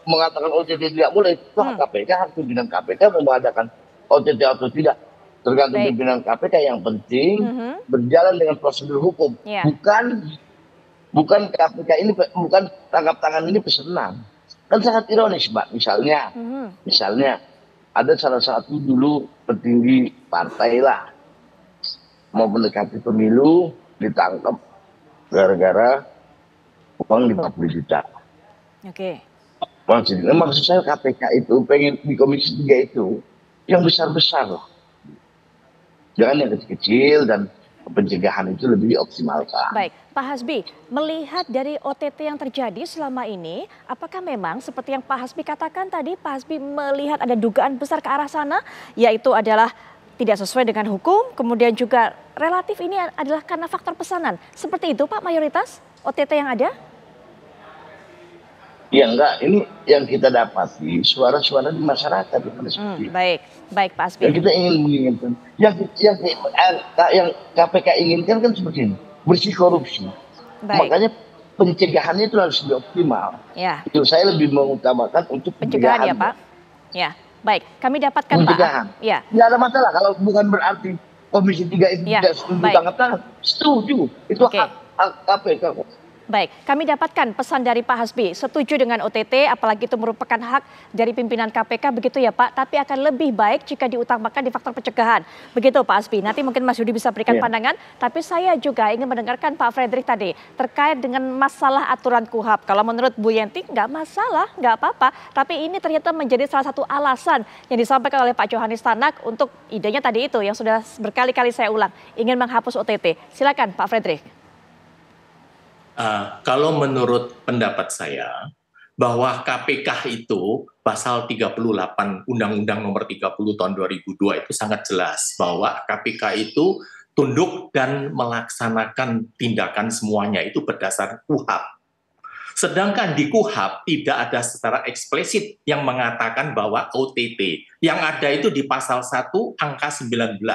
mengatakan OTT tidak boleh. Itu KPK, harus pimpinan KPK mengadakan OTT atau tidak. Tergantung pimpinan KPK. Yang penting berjalan dengan prosedur hukum. Bukan KPK ini, bukan tangkap tangan ini pesanan. Kan sangat ironis, Mbak. Misalnya ada salah satu dulu petinggi partai lah mau mendekati pemilu, ditangkap gara-gara uang 50 juta. Oke. Maksud saya KPK itu pengen di Komisi 3 itu yang besar-besar loh. Jangan yang kecil-kecil, dan pencegahan itu lebih dioptimalkan. Baik, Pak Hasbi, melihat dari OTT yang terjadi selama ini, apakah memang seperti yang Pak Hasbi katakan tadi, Pak Hasbi melihat ada dugaan besar ke arah sana, yaitu adalah tidak sesuai dengan hukum, kemudian juga relatif ini adalah karena faktor pesanan. Seperti itu Pak, mayoritas OTT yang ada? Ya enggak, ini yang kita dapati suara-suara di masyarakat. Baik Pak Hasbi. Yang kita ingin menginginkan, yang KPK inginkan kan seperti ini, bersih korupsi. Baik. Makanya pencegahannya itu harus lebih optimal. Ya. Itu saya lebih mengutamakan untuk pencegahan ya Pak. Ya, baik. Kami dapatkan pencegahan. Pak. Ya. Tidak ada masalah kalau bukan berarti Komisi 3 itu tidak setuju tangkap tangan. Setuju. Itu hak KPK. Baik, kami dapatkan pesan dari Pak Hasbi, setuju dengan OTT, apalagi itu merupakan hak dari pimpinan KPK, begitu ya Pak, tapi akan lebih baik jika diutamakan di faktor pencegahan. Begitu Pak Hasbi, nanti mungkin Mas Yudi bisa berikan pandangan, tapi saya juga ingin mendengarkan Pak Fredrik tadi, terkait dengan masalah aturan KUHP. Kalau menurut Bu Yenti, nggak masalah, nggak apa-apa, tapi ini ternyata menjadi salah satu alasan yang disampaikan oleh Pak Johanis Tanak untuk idenya tadi itu, yang sudah berkali-kali saya ulang, ingin menghapus OTT. Silakan Pak Fredrik. Kalau menurut pendapat saya, bahwa KPK itu pasal 38 Undang-Undang nomor 30 tahun 2002 itu sangat jelas bahwa KPK itu tunduk dan melaksanakan tindakan semuanya itu berdasar KUHP. Sedangkan di KUHP tidak ada secara eksplisit yang mengatakan bahwa OTT. Yang ada itu di pasal 1 angka 19.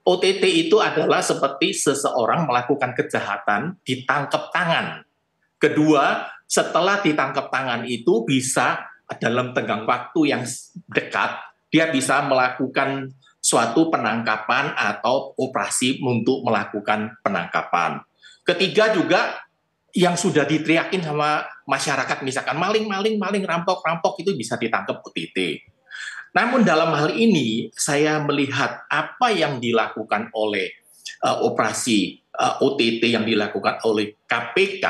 OTT itu adalah seperti seseorang melakukan kejahatan ditangkap tangan. Kedua, setelah ditangkap tangan itu bisa dalam tenggang waktu yang dekat, dia bisa melakukan suatu penangkapan atau operasi untuk melakukan penangkapan. Ketiga juga yang sudah diteriakin sama masyarakat, misalkan maling, rampok itu bisa ditangkap OTT. Namun dalam hal ini saya melihat apa yang dilakukan oleh operasi OTT yang dilakukan oleh KPK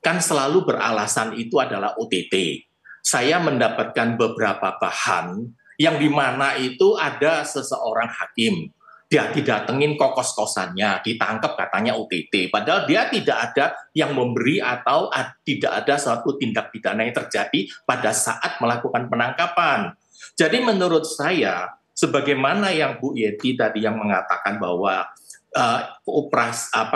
kan selalu beralasan itu adalah OTT. Saya mendapatkan beberapa bahan yang dimana itu ada seseorang hakim, dia didatengin kos-kosannya, ditangkap katanya OTT. Padahal dia tidak ada yang memberi atau tidak ada suatu tindak pidana yang terjadi pada saat melakukan penangkapan. Jadi menurut saya, sebagaimana yang Bu Yeti tadi yang mengatakan bahwa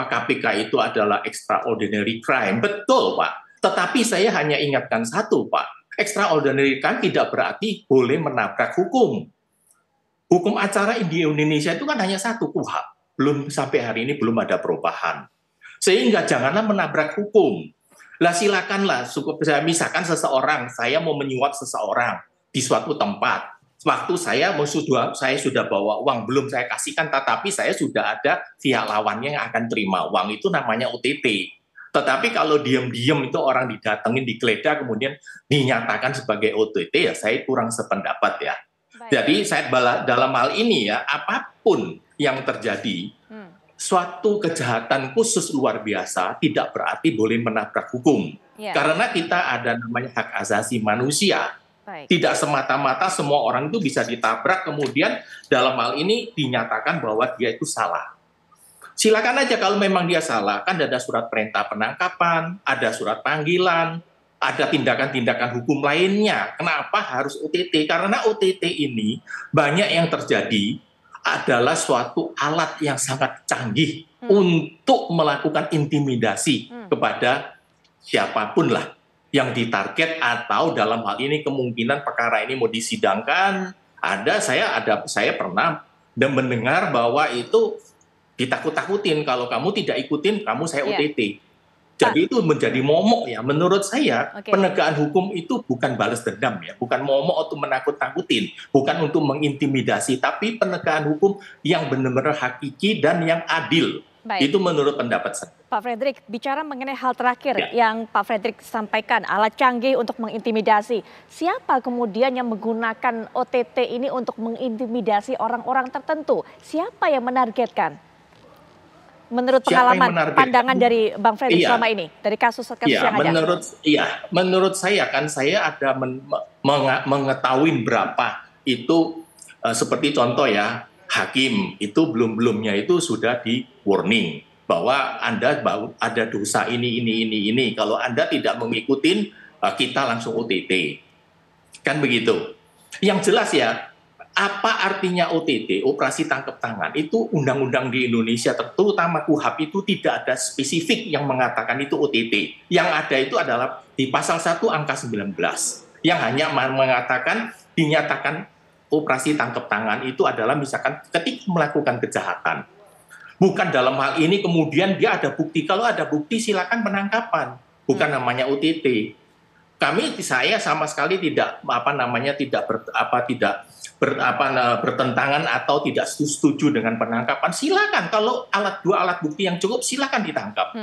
KPK itu adalah extraordinary crime, betul Pak. Tetapi saya hanya ingatkan satu Pak, extraordinary crime tidak berarti boleh menabrak hukum. Hukum acara di Indonesia itu kan hanya satu, KUHP. Sampai hari ini belum ada perubahan. Sehingga janganlah menabrak hukum. Lah silakanlah, misalkan seseorang, saya mau menyuap seseorang di suatu tempat. Waktu saya sudah bawa uang, belum saya kasihkan, tetapi saya sudah ada pihak lawannya yang akan terima uang, itu namanya OTT. Tetapi kalau diam-diam itu orang didatengin, digeledah, kemudian dinyatakan sebagai OTT, ya saya kurang sependapat ya. Baik. Jadi saya dalam hal ini ya, apapun yang terjadi, suatu kejahatan khusus luar biasa tidak berarti boleh menabrak hukum. Ya. Karena kita ada namanya hak asasi manusia. Baik. Tidak semata-mata semua orang itu bisa ditabrak, kemudian dalam hal ini dinyatakan bahwa dia itu salah. Silakan aja kalau memang dia salah, kan ada surat perintah penangkapan, ada surat panggilan, ada tindakan-tindakan hukum lainnya. Kenapa harus OTT? Karena OTT ini banyak yang terjadi adalah suatu alat yang sangat canggih untuk melakukan intimidasi kepada siapapun lah yang ditarget, atau dalam hal ini kemungkinan perkara ini mau disidangkan. Saya pernah mendengar bahwa itu ditakut-takutin, kalau kamu tidak ikutin kamu saya OTT. Jadi itu menjadi momok ya. Menurut saya penegakan hukum itu bukan balas dendam ya, bukan momok untuk menakut-takutin, bukan untuk mengintimidasi, tapi penegakan hukum yang benar-benar hakiki dan yang adil. Baik. Itu menurut pendapat saya. Pak Fredrik, bicara mengenai hal terakhir yang Pak Fredrik sampaikan, alat canggih untuk mengintimidasi. Siapa kemudian yang menggunakan OTT ini untuk mengintimidasi orang-orang tertentu? Siapa yang menargetkan? menurut pengalaman, pandangan dari Bang Freddy selama ini, dari kasus-kasus yang ada? Menurut saya kan, saya ada mengetahui berapa itu, seperti contoh ya, hakim itu belum-belumnya itu sudah di warning bahwa Anda ada dosa ini. Kalau Anda tidak mengikutin, kita langsung OTT. Kan begitu. Yang jelas ya, apa artinya OTT, operasi tangkap tangan, itu undang-undang di Indonesia, terutama KUHP itu tidak ada spesifik yang mengatakan itu OTT. Yang ada itu adalah di pasal 1 angka 19, yang hanya mengatakan, dinyatakan operasi tangkap tangan itu adalah misalkan ketika melakukan kejahatan. Bukan dalam hal ini kemudian dia ada bukti, kalau ada bukti silakan penangkapan, bukan namanya OTT. Saya sama sekali tidak bertentangan atau tidak setuju dengan penangkapan. Silakan, kalau dua alat bukti yang cukup silakan ditangkap.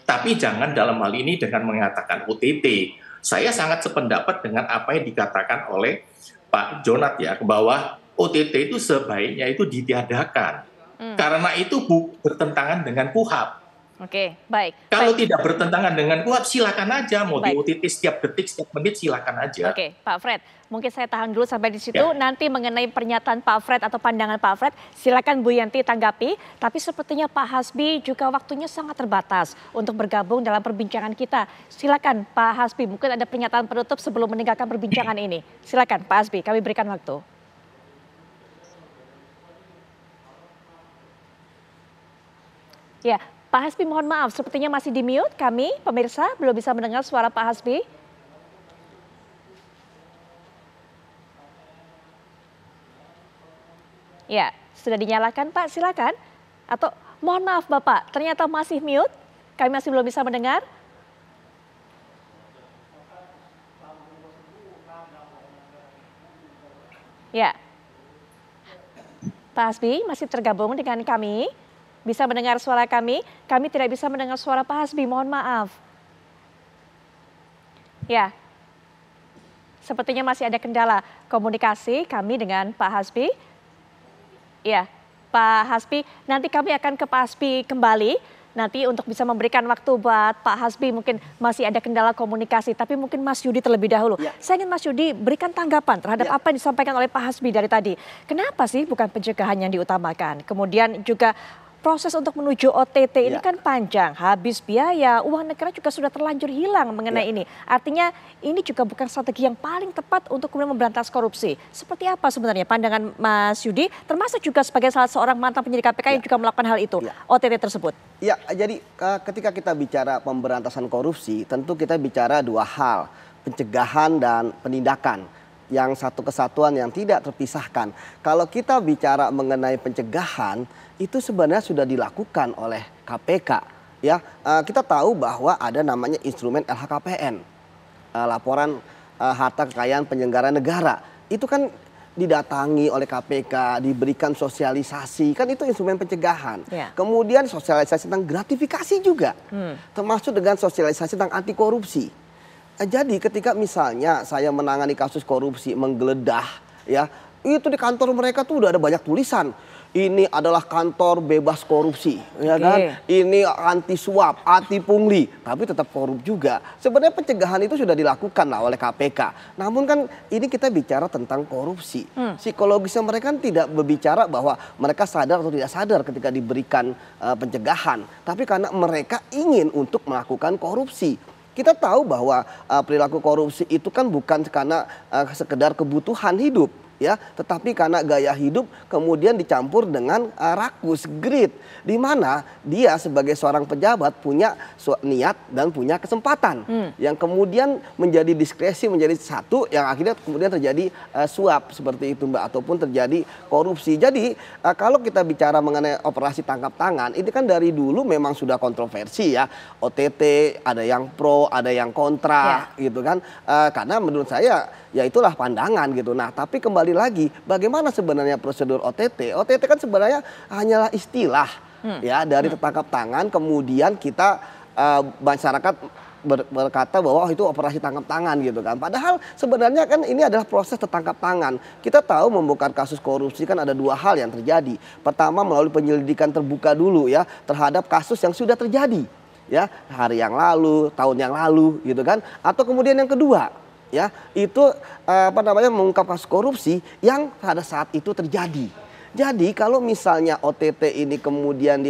Tapi jangan dalam hal ini dengan mengatakan OTT. Saya sangat sependapat dengan apa yang dikatakan oleh Pak Jonat ya, bahwa OTT itu sebaiknya itu ditiadakan. Karena itu bertentangan dengan KUHP. Oke, baik. Kalau tidak bertentangan dengan KUHP, silakan aja. Mau di OTT setiap detik, setiap menit, silakan aja. Oke, Pak Fred, mungkin saya tahan dulu sampai di situ. Nanti mengenai pernyataan Pak Fred atau pandangan Pak Fred, silakan Bu Yanti tanggapi. Tapi sepertinya Pak Hasbi juga waktunya sangat terbatas untuk bergabung dalam perbincangan kita. Silakan Pak Hasbi, mungkin ada pernyataan penutup sebelum meninggalkan perbincangan ini. Silakan Pak Hasbi, kami berikan waktu. Ya, Pak Hasbi mohon maaf, sepertinya masih di mute. Kami, pemirsa, belum bisa mendengar suara Pak Hasbi. Ya, sudah dinyalakan Pak, silakan. Atau mohon maaf Bapak, ternyata masih mute. Kami masih belum bisa mendengar. Ya, Pak Hasbi masih tergabung dengan kami. Bisa mendengar suara kami tidak bisa mendengar suara Pak Hasbi, mohon maaf. Ya, sepertinya masih ada kendala komunikasi kami dengan Pak Hasbi. Ya, Pak Hasbi, nanti kami akan ke Pak Hasbi kembali. Nanti untuk bisa memberikan waktu buat Pak Hasbi, mungkin masih ada kendala komunikasi. Tapi mungkin Mas Yudi terlebih dahulu. Ya. Saya ingin Mas Yudi berikan tanggapan terhadap apa yang disampaikan oleh Pak Hasbi dari tadi. Kenapa sih bukan pencegahan yang diutamakan? Kemudian juga proses untuk menuju OTT ini kan panjang, habis biaya, uang negara juga sudah terlanjur hilang mengenai ini. Artinya ini juga bukan strategi yang paling tepat untuk kemudian memberantas korupsi. Seperti apa sebenarnya pandangan Mas Yudi, termasuk juga sebagai salah seorang mantan penyidik KPK yang juga melakukan hal itu, OTT tersebut? Ya, jadi ketika kita bicara pemberantasan korupsi, tentu kita bicara dua hal, pencegahan dan penindakan. Yang satu kesatuan yang tidak terpisahkan. Kalau kita bicara mengenai pencegahan, itu sebenarnya sudah dilakukan oleh KPK. Ya, kita tahu bahwa ada namanya instrumen LHKPN, laporan harta kekayaan penyelenggara negara. Itu kan didatangi oleh KPK, diberikan sosialisasi, kan itu instrumen pencegahan. Kemudian sosialisasi tentang gratifikasi juga, termasuk dengan sosialisasi tentang anti korupsi. Jadi ketika misalnya saya menangani kasus korupsi menggeledah, ya itu di kantor mereka tuh udah ada banyak tulisan. Ini adalah kantor bebas korupsi, ya kan? Ini anti suap, anti pungli, tapi tetap korup juga. Sebenarnya pencegahan itu sudah dilakukan lah oleh KPK. Namun kan ini kita bicara tentang korupsi. Psikologisnya mereka kan tidak berbicara bahwa mereka sadar atau tidak sadar ketika diberikan pencegahan. Tapi karena mereka ingin untuk melakukan korupsi. Kita tahu bahwa perilaku korupsi itu kan bukan karena sekedar kebutuhan hidup, ya, tetapi karena gaya hidup kemudian dicampur dengan rakus, greed, di mana dia sebagai seorang pejabat punya niat dan punya kesempatan, yang kemudian menjadi diskresi, menjadi satu yang akhirnya kemudian terjadi suap seperti itu Mbak, ataupun terjadi korupsi. Jadi kalau kita bicara mengenai operasi tangkap tangan, ini kan dari dulu memang sudah kontroversi ya, OTT ada yang pro, ada yang kontra, gitu kan, karena menurut saya ya itulah pandangan gitu. Nah tapi kembali lagi, bagaimana sebenarnya prosedur OTT? OTT kan sebenarnya hanyalah istilah ya dari tertangkap tangan, kemudian kita masyarakat berkata bahwa itu operasi tangkap tangan gitu kan. Padahal sebenarnya kan ini adalah proses tertangkap tangan. Kita tahu membongkar kasus korupsi kan ada dua hal yang terjadi. Pertama melalui penyelidikan terbuka dulu ya terhadap kasus yang sudah terjadi ya hari yang lalu, tahun yang lalu gitu kan. Atau kemudian yang kedua ya itu mengungkap kasus korupsi yang pada saat itu terjadi. Jadi kalau misalnya OTT ini kemudian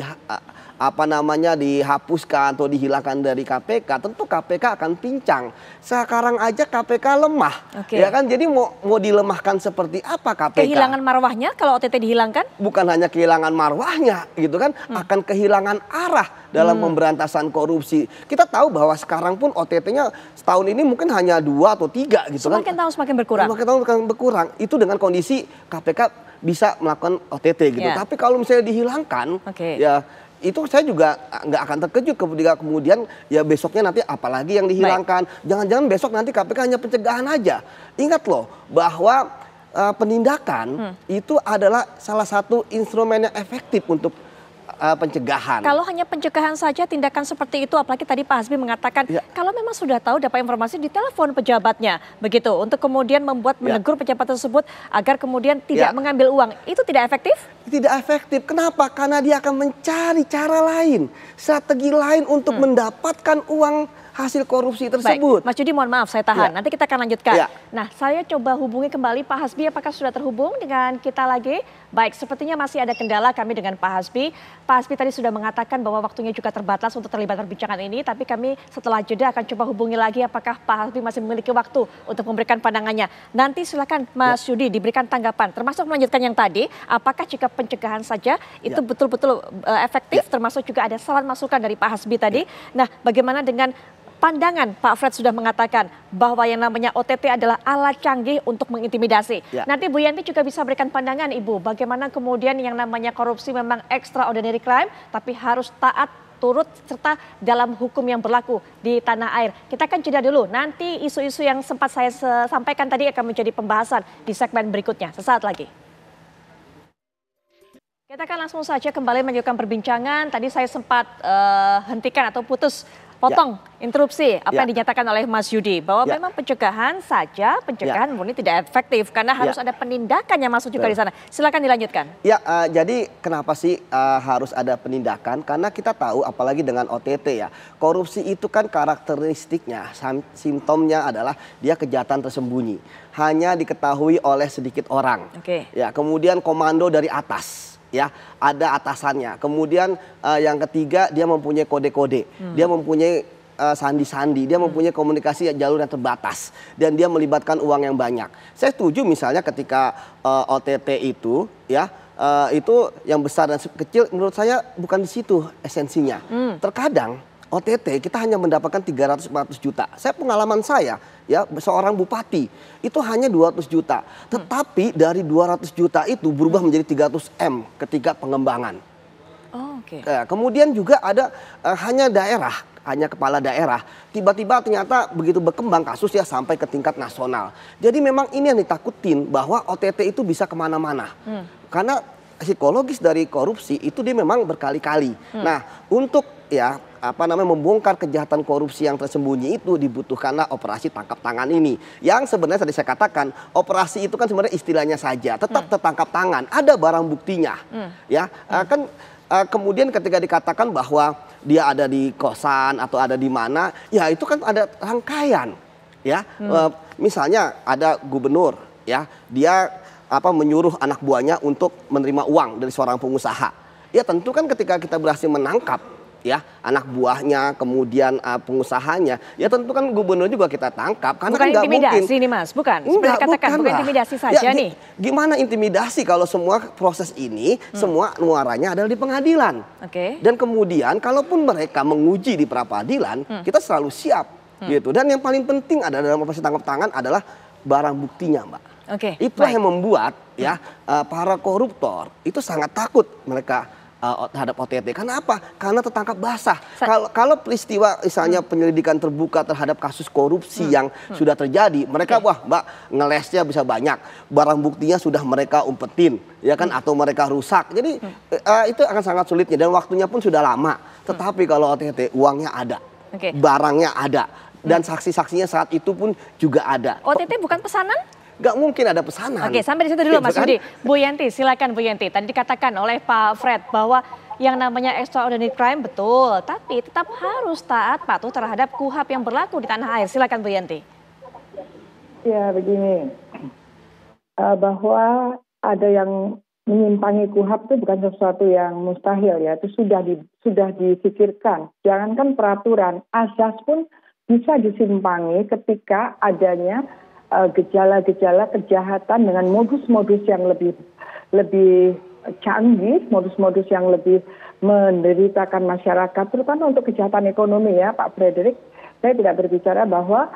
dihapuskan atau dihilangkan dari KPK, tentu KPK akan pincang. Sekarang aja KPK lemah, ya kan? Jadi mau dilemahkan seperti apa KPK? Kehilangan marwahnya kalau OTT dihilangkan? Bukan hanya kehilangan marwahnya, gitu kan? Akan kehilangan arah dalam pemberantasan korupsi. Kita tahu bahwa sekarang pun OTT-nya setahun ini mungkin hanya 2 atau 3 gitu kan? Semakin tahun semakin berkurang. Semakin tahun semakin berkurang. Itu dengan kondisi KPK bisa melakukan OTT gitu. Tapi kalau misalnya dihilangkan, ya itu saya juga nggak akan terkejut ketika kemudian ya besoknya nanti apalagi yang dihilangkan. Jangan-jangan besok nanti KPK hanya pencegahan aja. Ingat loh bahwa penindakan itu adalah salah satu instrumen yang efektif untuk pencegahan. Kalau hanya pencegahan saja tindakan seperti itu, apalagi tadi Pak Hasbi mengatakan kalau memang sudah tahu dapat informasi ditelepon pejabatnya begitu untuk kemudian membuat menegur pejabat tersebut agar kemudian tidak mengambil uang, itu tidak efektif? Tidak efektif. Kenapa? Karena dia akan mencari cara lain, strategi lain untuk mendapatkan uang hasil korupsi tersebut. Baik, Mas Yudi mohon maaf saya tahan, nanti kita akan lanjutkan. Nah saya coba hubungi kembali Pak Hasbi, apakah sudah terhubung dengan kita lagi? Baik, sepertinya masih ada kendala kami dengan Pak Hasbi. Pak Hasbi tadi sudah mengatakan bahwa waktunya juga terbatas untuk terlibat perbincangan ini, tapi kami setelah jeda akan coba hubungi lagi apakah Pak Hasbi masih memiliki waktu untuk memberikan pandangannya. Nanti silakan Mas Yudi diberikan tanggapan, termasuk melanjutkan yang tadi, apakah jika pencegahan saja itu betul-betul efektif, termasuk juga ada saran masukan dari Pak Hasbi tadi. Nah bagaimana dengan pandangan Pak Fred sudah mengatakan bahwa yang namanya OTT adalah alat canggih untuk mengintimidasi. Nanti Bu Yanti juga bisa berikan pandangan Ibu, bagaimana kemudian yang namanya korupsi memang extraordinary crime, tapi harus taat turut serta dalam hukum yang berlaku di tanah air. Kita akan jeda dulu, nanti isu-isu yang sempat saya sampaikan tadi akan menjadi pembahasan di segmen berikutnya, sesaat lagi. Kita akan langsung saja kembali melanjutkan perbincangan. Tadi saya sempat hentikan atau potong interupsi apa yang dinyatakan oleh Mas Yudi bahwa memang pencegahan saja, pencegahan murni tidak efektif karena harus ada penindakan yang masuk juga di sana. Silakan dilanjutkan. Ya, jadi kenapa sih harus ada penindakan? Karena kita tahu apalagi dengan OTT ya, korupsi itu kan karakteristiknya, simptomnya adalah dia kejahatan tersembunyi, hanya diketahui oleh sedikit orang. Ya, kemudian komando dari atas. Ya, ada atasannya. Kemudian yang ketiga dia mempunyai kode-kode, dia mempunyai sandi-sandi, dia mempunyai komunikasi jalur yang terbatas dan dia melibatkan uang yang banyak. Saya setuju misalnya ketika OTT itu ya itu yang besar dan kecil, menurut saya bukan di situ esensinya. Terkadang OTT kita hanya mendapatkan 300-400 juta. Saya pengalaman saya ya seorang bupati itu hanya 200 juta. Tetapi dari 200 juta itu berubah menjadi 300 M ketika pengembangan. Kemudian juga ada hanya daerah, hanya kepala daerah. Tiba-tiba ternyata begitu berkembang kasus ya sampai ke tingkat nasional. Jadi memang ini yang ditakutin bahwa OTT itu bisa kemana-mana. Karena psikologis dari korupsi itu dia memang berkali-kali. Nah untuk ya membongkar kejahatan korupsi yang tersembunyi itu dibutuhkanlah operasi tangkap tangan ini. Yang sebenarnya tadi saya katakan operasi itu kan sebenarnya istilahnya saja, tetap tertangkap tangan, ada barang buktinya. Ya, kemudian ketika dikatakan bahwa dia ada di kosan atau ada di mana, ya itu kan ada rangkaian. Ya, misalnya ada gubernur, ya dia menyuruh anak buahnya untuk menerima uang dari seorang pengusaha. Ya tentu kan ketika kita berhasil menangkap ya anak buahnya, kemudian pengusahanya, ya tentu kan gubernur juga kita tangkap karena bukan kan nggak mungkin. Intimidasi nih Mas, bukan? Seperti katakan bukan intimidasi saja ya, nih. Gimana intimidasi kalau semua proses ini semua muaranya adalah di pengadilan. Dan kemudian kalaupun mereka menguji di pra-peradilan, kita selalu siap gitu. Dan yang paling penting adalah dalam operasi tangkap tangan adalah barang buktinya, Mbak. Itulah yang membuat ya para koruptor itu sangat takut mereka terhadap OTT. Karena apa? Karena tertangkap basah. Kalau peristiwa misalnya penyelidikan terbuka terhadap kasus korupsi yang sudah terjadi, mereka wah Mbak ngelesnya bisa banyak. Barang buktinya sudah mereka umpetin, ya kan, atau mereka rusak. Jadi itu akan sangat sulitnya dan waktunya pun sudah lama. Tetapi kalau OTT uangnya ada. barangnya ada. Dan saksi-saksinya saat itu pun juga ada. OTT bukan pesanan? Gak mungkin ada pesanan. Oke, sampai di situ dulu Mas Yudi. Bu Yanti, silakan Bu Yanti. Tadi dikatakan oleh Pak Fred bahwa yang namanya extraordinary crime betul, tapi tetap harus taat patuh terhadap KUHP yang berlaku di tanah air. Silakan Bu Yanti. Ya begini, bahwa ada yang menyimpangi KUHP itu bukan sesuatu yang mustahil ya, itu sudah difikirkan. Jangankan peraturan, azas pun bisa disimpangi ketika adanya gejala-gejala kejahatan dengan modus-modus yang lebih canggih, modus-modus yang lebih menderitakan masyarakat, terutama untuk kejahatan ekonomi ya Pak Frederick. Saya tidak berbicara bahwa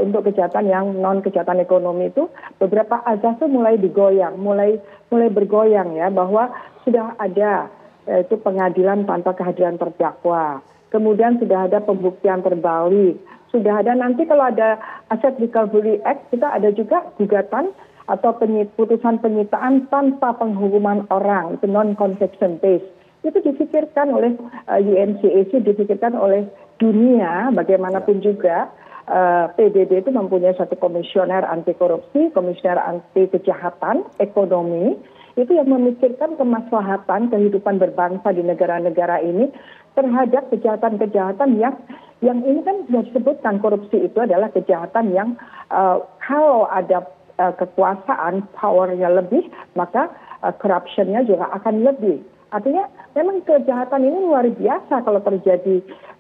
untuk kejahatan yang non kejahatan ekonomi itu beberapa azas itu mulai digoyang, mulai bergoyang ya, bahwa sudah ada itu pengadilan tanpa kehadiran terdakwa. Kemudian sudah ada pembuktian terbalik. Sudah ada nanti kalau ada Asset Recovery Act, kita ada juga gugatan atau putusan penyitaan tanpa penghukuman orang, itu non-conviction based. Itu difikirkan oleh UNCAC, difikirkan oleh dunia, bagaimanapun juga PBB itu mempunyai satu komisioner anti korupsi, komisioner anti kejahatan ekonomi, itu yang memikirkan kemaslahatan kehidupan berbangsa di negara-negara ini terhadap kejahatan-kejahatan yang ini kan sudah disebutkan, korupsi itu adalah kejahatan yang kalau ada kekuasaan, powernya lebih, maka corruption-nya juga akan lebih. Artinya memang kejahatan ini luar biasa kalau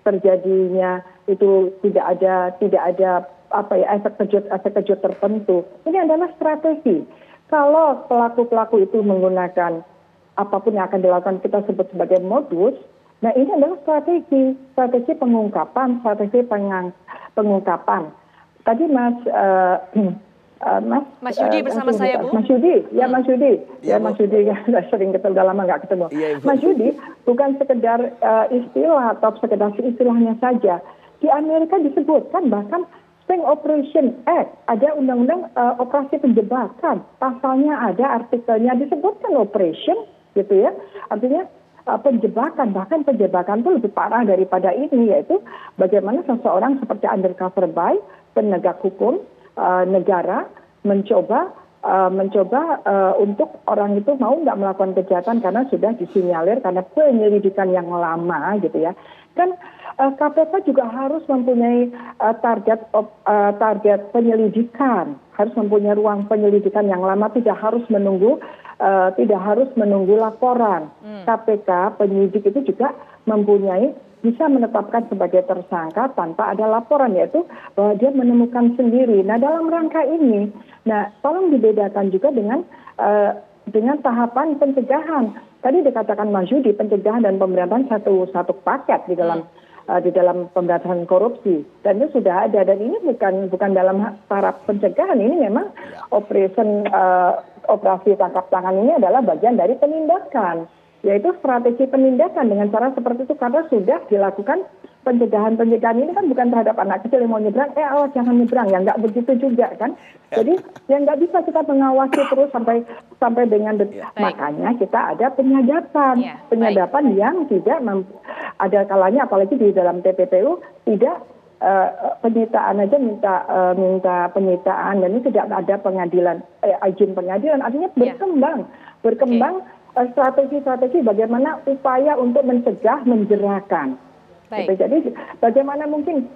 terjadinya itu tidak ada efek kejut tertentu. Ini adalah strategi. Kalau pelaku-pelaku itu menggunakan apapun yang akan dilakukan kita sebut sebagai modus, nah ini adalah strategi pengungkapan, pengungkapan. Tadi Mas Yudi bersama saya Bu. Mas Yudi, Mas Yudi sering ketemu, udah lama nggak ketemu. Mas Yudi bukan sekedar istilah atau sekedar istilahnya saja. Di Amerika disebutkan bahkan Sting Operation Act, ada undang-undang operasi penjebakan, pasalnya ada, artikelnya disebutkan operation, gitu ya. Artinya penjebakan, bahkan penjebakan itu lebih parah daripada ini, yaitu bagaimana seseorang seperti undercover by penegak hukum negara mencoba untuk orang itu mau nggak melakukan kejahatan karena sudah disinyalir karena penyelidikan yang lama, gitu ya. Kan KPK juga harus mempunyai target penyelidikan, harus mempunyai ruang penyelidikan yang lama, tidak harus menunggu laporan. KPK penyidik itu juga bisa menetapkan sebagai tersangka tanpa ada laporan, yaitu bahwa dia menemukan sendiri. Nah dalam rangka ini, tolong dibedakan juga dengan tahapan pencegahan. Tadi dikatakan Mas Yudi, pencegahan dan pemberantasan satu paket di dalam pemberantasan korupsi, dan itu sudah ada, dan ini bukan dalam taraf pencegahan, ini memang operasi tangkap tangan ini adalah bagian dari penindakan, yaitu strategi penindakan dengan cara seperti itu, karena sudah dilakukan pencegahan ini kan bukan terhadap anak kecil yang mau nyebrang, awas jangan nyebrang, ya nggak begitu juga kan. Jadi yang nggak bisa kita mengawasi terus sampai dengan makanya kita ada penyadapan, yang tidak ada kalanya, apalagi di dalam TPPU tidak penyitaan aja minta penyitaan, dan ini tidak ada pengadilan, izin pengadilan, artinya berkembang strategi-strategi bagaimana upaya untuk mencegah, menjerahkan. Jadi bagaimana mungkin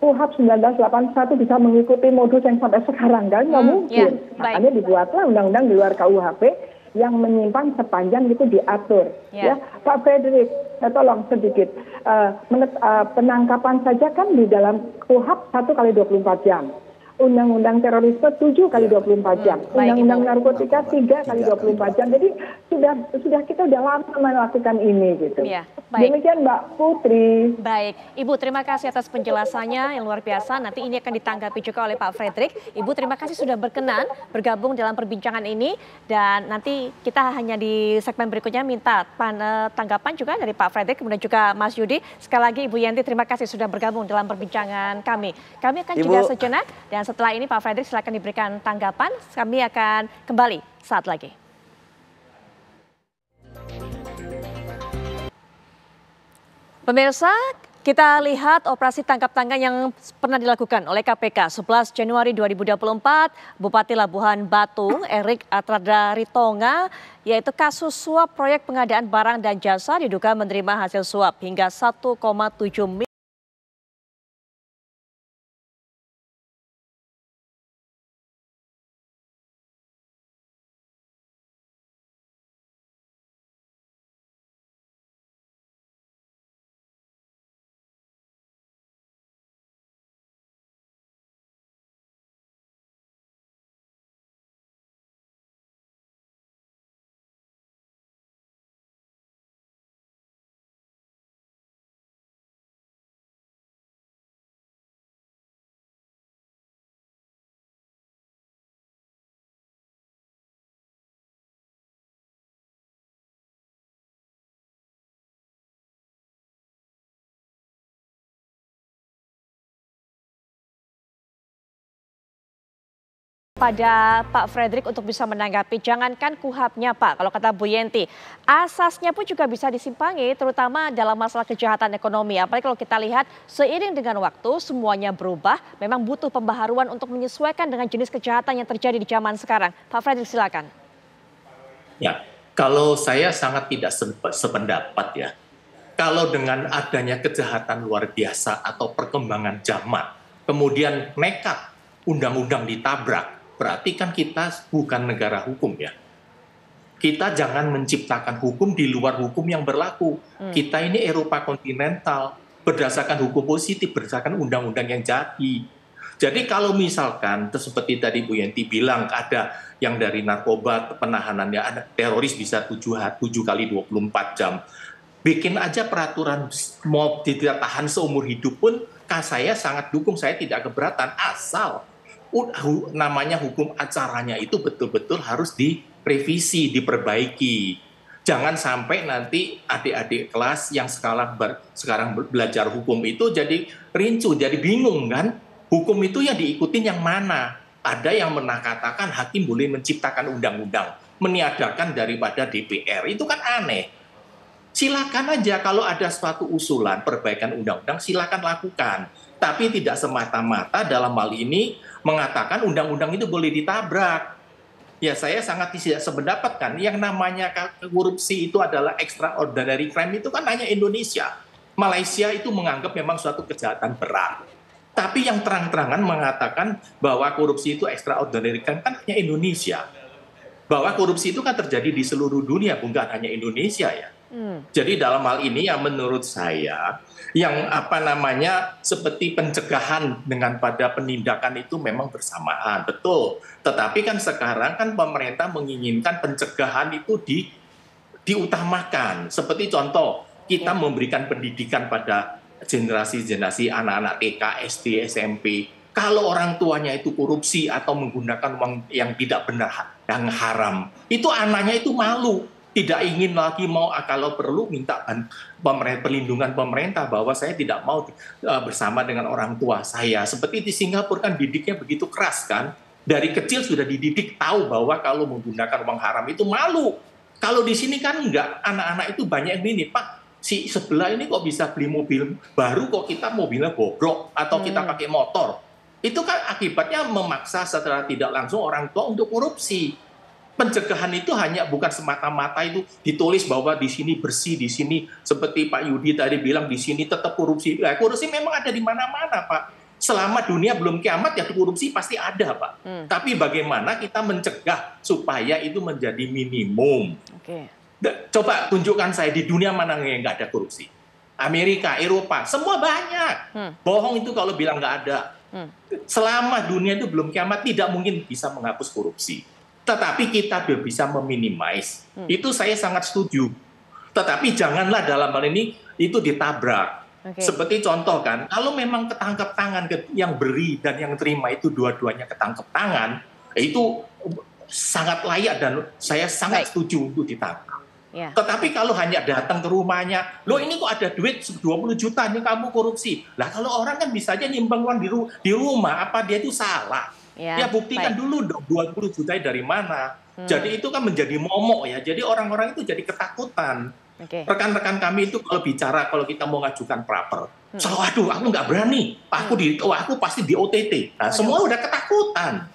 KUHP 1981 bisa mengikuti modus yang sampai sekarang, kan nggak mungkin. Makanya dibuatlah undang-undang di luar KUHP yang menyimpang sepanjang itu diatur. Ya, Pak Frederick, tolong sedikit penangkapan saja kan di dalam KUHP 1x24 jam. Undang-undang terorisme 7x24 jam, undang-undang narkotika 3x24 jam. Jadi sudah kita udah lama melakukan ini gitu. Ya, demikian Mbak Putri. Baik, Ibu terima kasih atas penjelasannya yang luar biasa. Nanti ini akan ditanggapi juga oleh Pak Frederick. Ibu terima kasih sudah berkenan bergabung dalam perbincangan ini, dan nanti kita hanya di segmen berikutnya minta tanggapan juga dari Pak Frederick kemudian juga Mas Yudi. Sekali lagi Ibu Yanti terima kasih sudah bergabung dalam perbincangan kami. Kami akan jeda sejenak, dan setelah ini Pak Frederick silakan diberikan tanggapan. Kami akan kembali saat lagi. Pemirsa, Kita lihat operasi tangkap tangan yang pernah dilakukan oleh KPK 11 Januari 2024, Bupati Labuhan Batu, Erik Atrada Ritonga, yaitu kasus suap proyek pengadaan barang dan jasa diduga menerima hasil suap hingga 1,7 miliar. Pada Pak Frederick untuk bisa menanggapi, jangankan kuhapnya Pak, kalau kata Bu Yenti, asasnya pun juga bisa disimpangi, terutama dalam masalah kejahatan ekonomi. Apalagi kalau kita lihat seiring dengan waktu semuanya berubah, memang butuh pembaharuan untuk menyesuaikan dengan jenis kejahatan yang terjadi di zaman sekarang. Pak Frederick silakan. Ya, kalau saya sangat tidak sependapat ya. Kalau dengan adanya kejahatan luar biasa atau perkembangan zaman, kemudian nekat undang-undang ditabrak, berarti kan kita bukan negara hukum ya. Kita jangan menciptakan hukum di luar hukum yang berlaku. Kita ini Eropa kontinental, berdasarkan hukum positif, berdasarkan undang-undang yang jadi. Jadi kalau misalkan, seperti tadi Bu Yenti bilang, ada yang dari narkoba, penahanannya, ada teroris bisa 7 kali 24 jam. Bikin aja peraturan mau tidak tahan seumur hidup pun, saya sangat dukung, saya tidak keberatan, asal namanya hukum acaranya itu betul-betul harus direvisi, diperbaiki. Jangan sampai nanti adik-adik kelas yang sekarang belajar hukum itu jadi rincu, jadi bingung kan? Hukum itu yang diikutin yang mana? Ada yang katakan hakim boleh menciptakan undang-undang, meniadakan daripada DPR. Itu kan aneh. Silakan aja kalau ada suatu usulan perbaikan undang-undang, silakan lakukan. Tapi tidak semata-mata dalam hal ini mengatakan undang-undang itu boleh ditabrak. Ya saya sangat tidak sependapat kan. Yang namanya korupsi itu adalah extraordinary crime itu kan hanya Indonesia. Malaysia itu menganggap memang suatu kejahatan berat. Tapi yang terang-terangan mengatakan bahwa korupsi itu extraordinary crime kan hanya Indonesia. Bahwa korupsi itu kan terjadi di seluruh dunia, bukan hanya Indonesia ya. Jadi dalam hal ini yang menurut saya yang seperti pencegahan dengan pada penindakan itu memang bersamaan, betul. Tetapi kan sekarang kan pemerintah menginginkan pencegahan itu diutamakan. Seperti contoh, kita memberikan pendidikan pada generasi-generasi anak-anak TK, SD, SMP. Kalau orang tuanya itu korupsi atau menggunakan uang yang tidak benar, yang haram, itu anaknya itu malu. Tidak ingin lagi kalau perlu minta perlindungan pemerintah bahwa saya tidak mau bersama dengan orang tua saya. Seperti di Singapura kan didiknya begitu keras kan. Dari kecil sudah dididik tahu bahwa kalau menggunakan uang haram itu malu. Kalau di sini kan enggak, anak-anak itu banyak yang ini, Pak, si sebelah ini kok bisa beli mobil baru kok kita mobilnya bobrok atau kita pakai motor. Itu kan akibatnya memaksa secara tidak langsung orang tua untuk korupsi. Pencegahan itu hanya bukan semata-mata itu ditulis bahwa di sini bersih, di sini seperti Pak Yudi tadi bilang di sini tetap korupsi. Nah, korupsi memang ada di mana-mana, Pak. Selama dunia belum kiamat ya korupsi pasti ada, Pak. Tapi bagaimana kita mencegah supaya itu menjadi minimum. Coba tunjukkan saya di dunia mana yang nggak ada korupsi. Amerika, Eropa, semua banyak. Bohong itu kalau bilang nggak ada. Selama dunia itu belum kiamat tidak mungkin bisa menghapus korupsi. Tetapi kita bisa meminimais. Itu saya sangat setuju. Tetapi janganlah dalam hal ini itu ditabrak. Seperti contoh kan, kalau memang ketangkep tangan yang beri dan yang terima itu dua-duanya ketangkep tangan, itu sangat layak dan saya sangat setuju untuk ditangkap. Tetapi kalau hanya datang ke rumahnya, loh ini kok ada duit 20 juta, ini kamu korupsi. Lah kalau orang kan bisa aja nyimbang uang di rumah, apa dia itu salah? Ya buktikan dulu dong 20 juta dari mana. Jadi itu kan menjadi momok ya. Jadi orang-orang itu jadi ketakutan. Rekan-rekan kami itu kalau bicara, kalau kita mau ngajukan praper, selalu aduh aku nggak berani, aku pasti di OTT. Nah, semua udah ketakutan.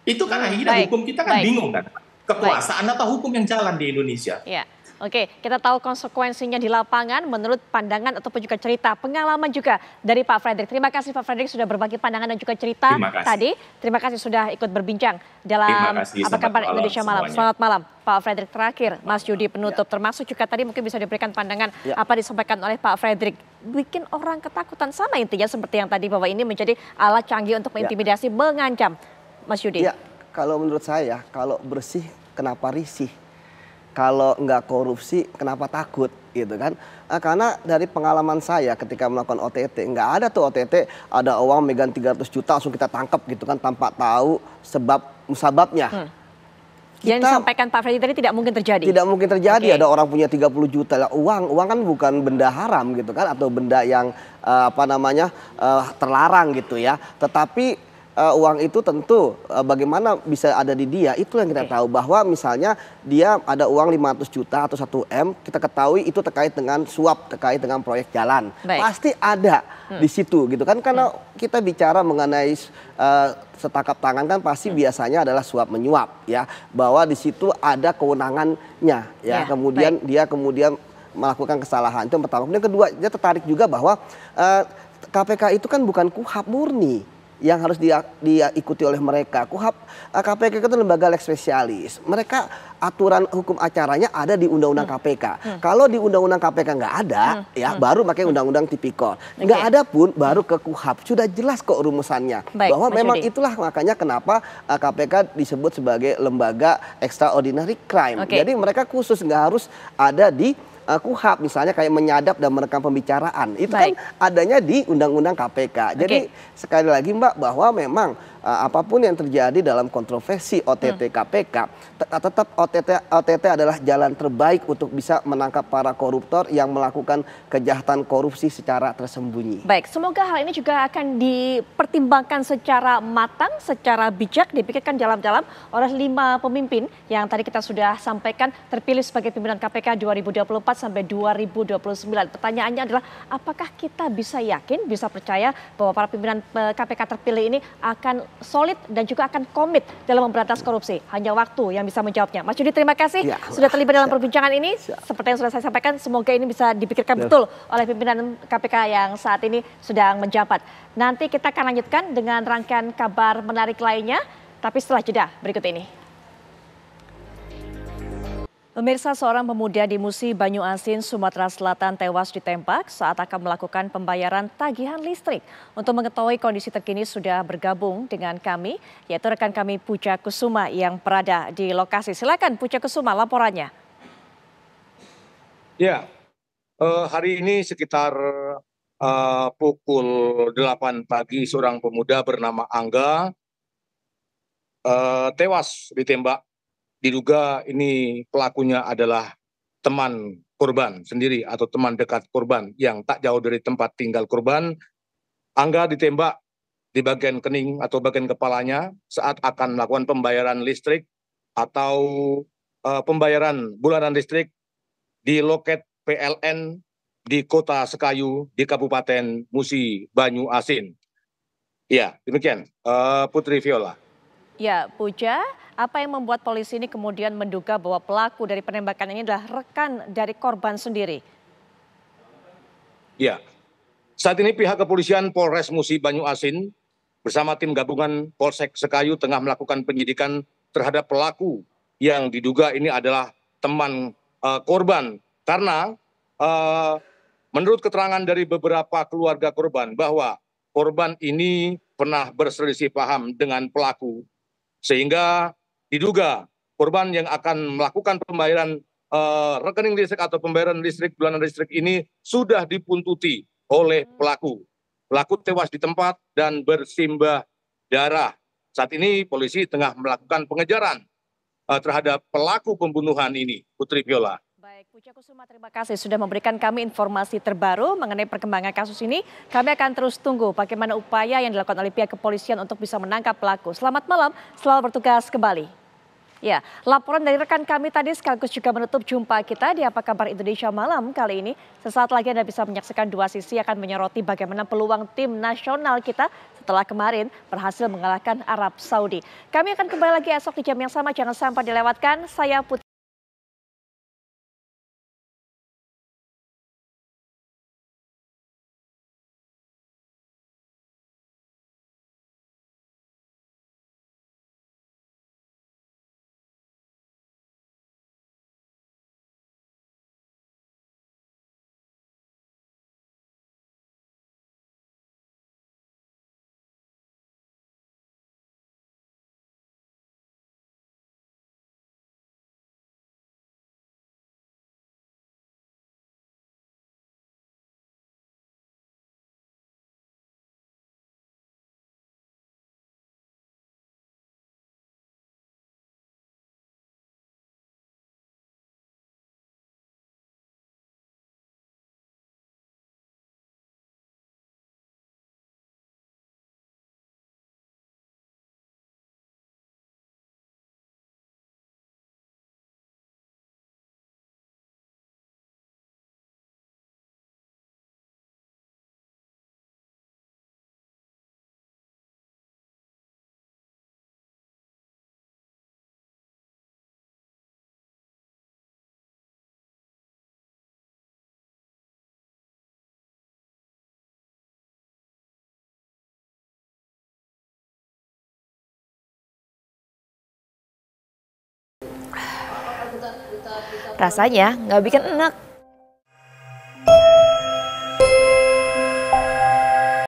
Itu kan akhirnya hukum kita kan bingung kan. Kekuasaan atau hukum yang jalan di Indonesia. Ya. Oke, kita tahu konsekuensinya di lapangan menurut pandangan ataupun juga cerita, pengalaman juga dari Pak Fredrik. Terima kasih Pak Fredrik sudah berbagi pandangan dan juga cerita tadi. Terima kasih sudah ikut berbincang dalam Apa Kabar Indonesia Malam. Selamat malam Pak Fredrik. Terakhir Mas Yudi penutup, termasuk juga tadi mungkin bisa diberikan pandangan apa disampaikan oleh Pak Fredrik. Bikin orang ketakutan, sama intinya seperti yang tadi bahwa ini menjadi alat canggih untuk mengintimidasi, mengancam. Mas Yudi. Ya, kalau menurut saya, kalau bersih kenapa risih? Kalau nggak korupsi, kenapa takut, gitu kan? Karena dari pengalaman saya ketika melakukan OTT, nggak ada tuh OTT, ada uang megang 300 juta langsung kita tangkap gitu kan, tanpa tahu musababnya. Yang disampaikan Pak Fredrik tadi tidak mungkin terjadi? Tidak mungkin terjadi, ada orang punya 30 juta. Uang kan bukan benda haram gitu kan, atau benda yang terlarang gitu ya. Tetapi uang itu tentu bagaimana bisa ada di dia, itu yang kita tahu, bahwa misalnya dia ada uang 500 juta atau 1 M, kita ketahui itu terkait dengan suap, terkait dengan proyek jalan. Pasti ada di situ gitu kan, karena kita bicara mengenai setangkap tangan kan pasti biasanya adalah suap menyuap ya, bahwa di situ ada kewenangannya ya, kemudian dia melakukan kesalahan. Itu yang pertama. Kemudian kedua, dia tertarik juga bahwa KPK itu kan bukan KUHAP murni yang harus diikuti oleh mereka. KPK itu lembaga leg spesialis. Mereka aturan hukum acaranya ada di Undang-Undang KPK. Kalau di Undang-Undang KPK nggak ada, ya baru pakai Undang-Undang Tipikor. Nggak ada pun baru ke KUHAP. Sudah jelas kok rumusannya. Bahwa memang itulah makanya kenapa KPK disebut sebagai lembaga extraordinary crime. Jadi mereka khusus, nggak harus ada di KUHAP, misalnya kayak menyadap dan merekam pembicaraan, itu kan adanya di Undang-Undang KPK. Jadi sekali lagi Mbak, bahwa memang apapun yang terjadi dalam kontroversi OTT KPK, tetap OTT adalah jalan terbaik untuk bisa menangkap para koruptor yang melakukan kejahatan korupsi secara tersembunyi. Baik, semoga hal ini juga akan dipertimbangkan secara matang, secara bijak, dipikirkan dalam-dalam oleh 5 pemimpin yang tadi kita sudah sampaikan terpilih sebagai pimpinan KPK 2024 sampai 2029. Pertanyaannya adalah, apakah kita bisa yakin, bisa percaya bahwa para pimpinan KPK terpilih ini akan solid dan juga akan komit dalam memberantas korupsi? Hanya waktu yang bisa menjawabnya. Mas Yudi, terima kasih sudah terlibat dalam perbincangan ini. Seperti yang sudah saya sampaikan, semoga ini bisa dipikirkan betul oleh pimpinan KPK yang saat ini sedang menjabat. Nanti kita akan lanjutkan dengan rangkaian kabar menarik lainnya, tapi setelah jeda berikut ini. Pemirsa, seorang pemuda di Musi, Banyuasin, Sumatera Selatan tewas ditembak saat akan melakukan pembayaran tagihan listrik. Untuk mengetahui kondisi terkini sudah bergabung dengan kami, yaitu rekan kami Puja Kusuma yang berada di lokasi. Silakan Puja Kusuma, laporannya. Ya, hari ini sekitar pukul 8 pagi seorang pemuda bernama Angga tewas ditembak. Diduga ini pelakunya adalah teman korban sendiri atau teman dekat korban yang tak jauh dari tempat tinggal korban. Angga ditembak di bagian kening atau bagian kepalanya saat akan melakukan pembayaran listrik atau pembayaran bulanan listrik di loket PLN di Kota Sekayu di Kabupaten Musi, Banyuasin. Ya, demikian Putri Viola. Ya, Puja, apa yang membuat polisi ini kemudian menduga bahwa pelaku dari penembakan ini adalah rekan dari korban sendiri? Ya, saat ini pihak kepolisian Polres Musi Banyuasin bersama tim gabungan Polsek Sekayu tengah melakukan penyidikan terhadap pelaku yang diduga ini adalah teman korban. Karena menurut keterangan dari beberapa keluarga korban bahwa korban ini pernah berselisih paham dengan pelaku. Sehingga diduga korban yang akan melakukan pembayaran rekening listrik atau pembayaran listrik bulanan listrik ini sudah dipuntuti oleh pelaku. Pelaku tewas di tempat dan bersimbah darah. Saat ini polisi tengah melakukan pengejaran terhadap pelaku pembunuhan ini, Putri Viola. Baik, Puja Kusuma, terima kasih sudah memberikan kami informasi terbaru mengenai perkembangan kasus ini. Kami akan terus tunggu bagaimana upaya yang dilakukan oleh pihak kepolisian untuk bisa menangkap pelaku. Selamat malam, selamat bertugas kembali. Ya, laporan dari rekan kami tadi sekaligus juga menutup jumpa kita di Apa Kabar Indonesia Malam kali ini. Sesaat lagi Anda bisa menyaksikan dua sisi akan menyoroti bagaimana peluang tim nasional kita setelah kemarin berhasil mengalahkan Arab Saudi. Kami akan kembali lagi esok di jam yang sama, jangan sampai dilewatkan. Saya Putri. Rasanya nggak bikin enak.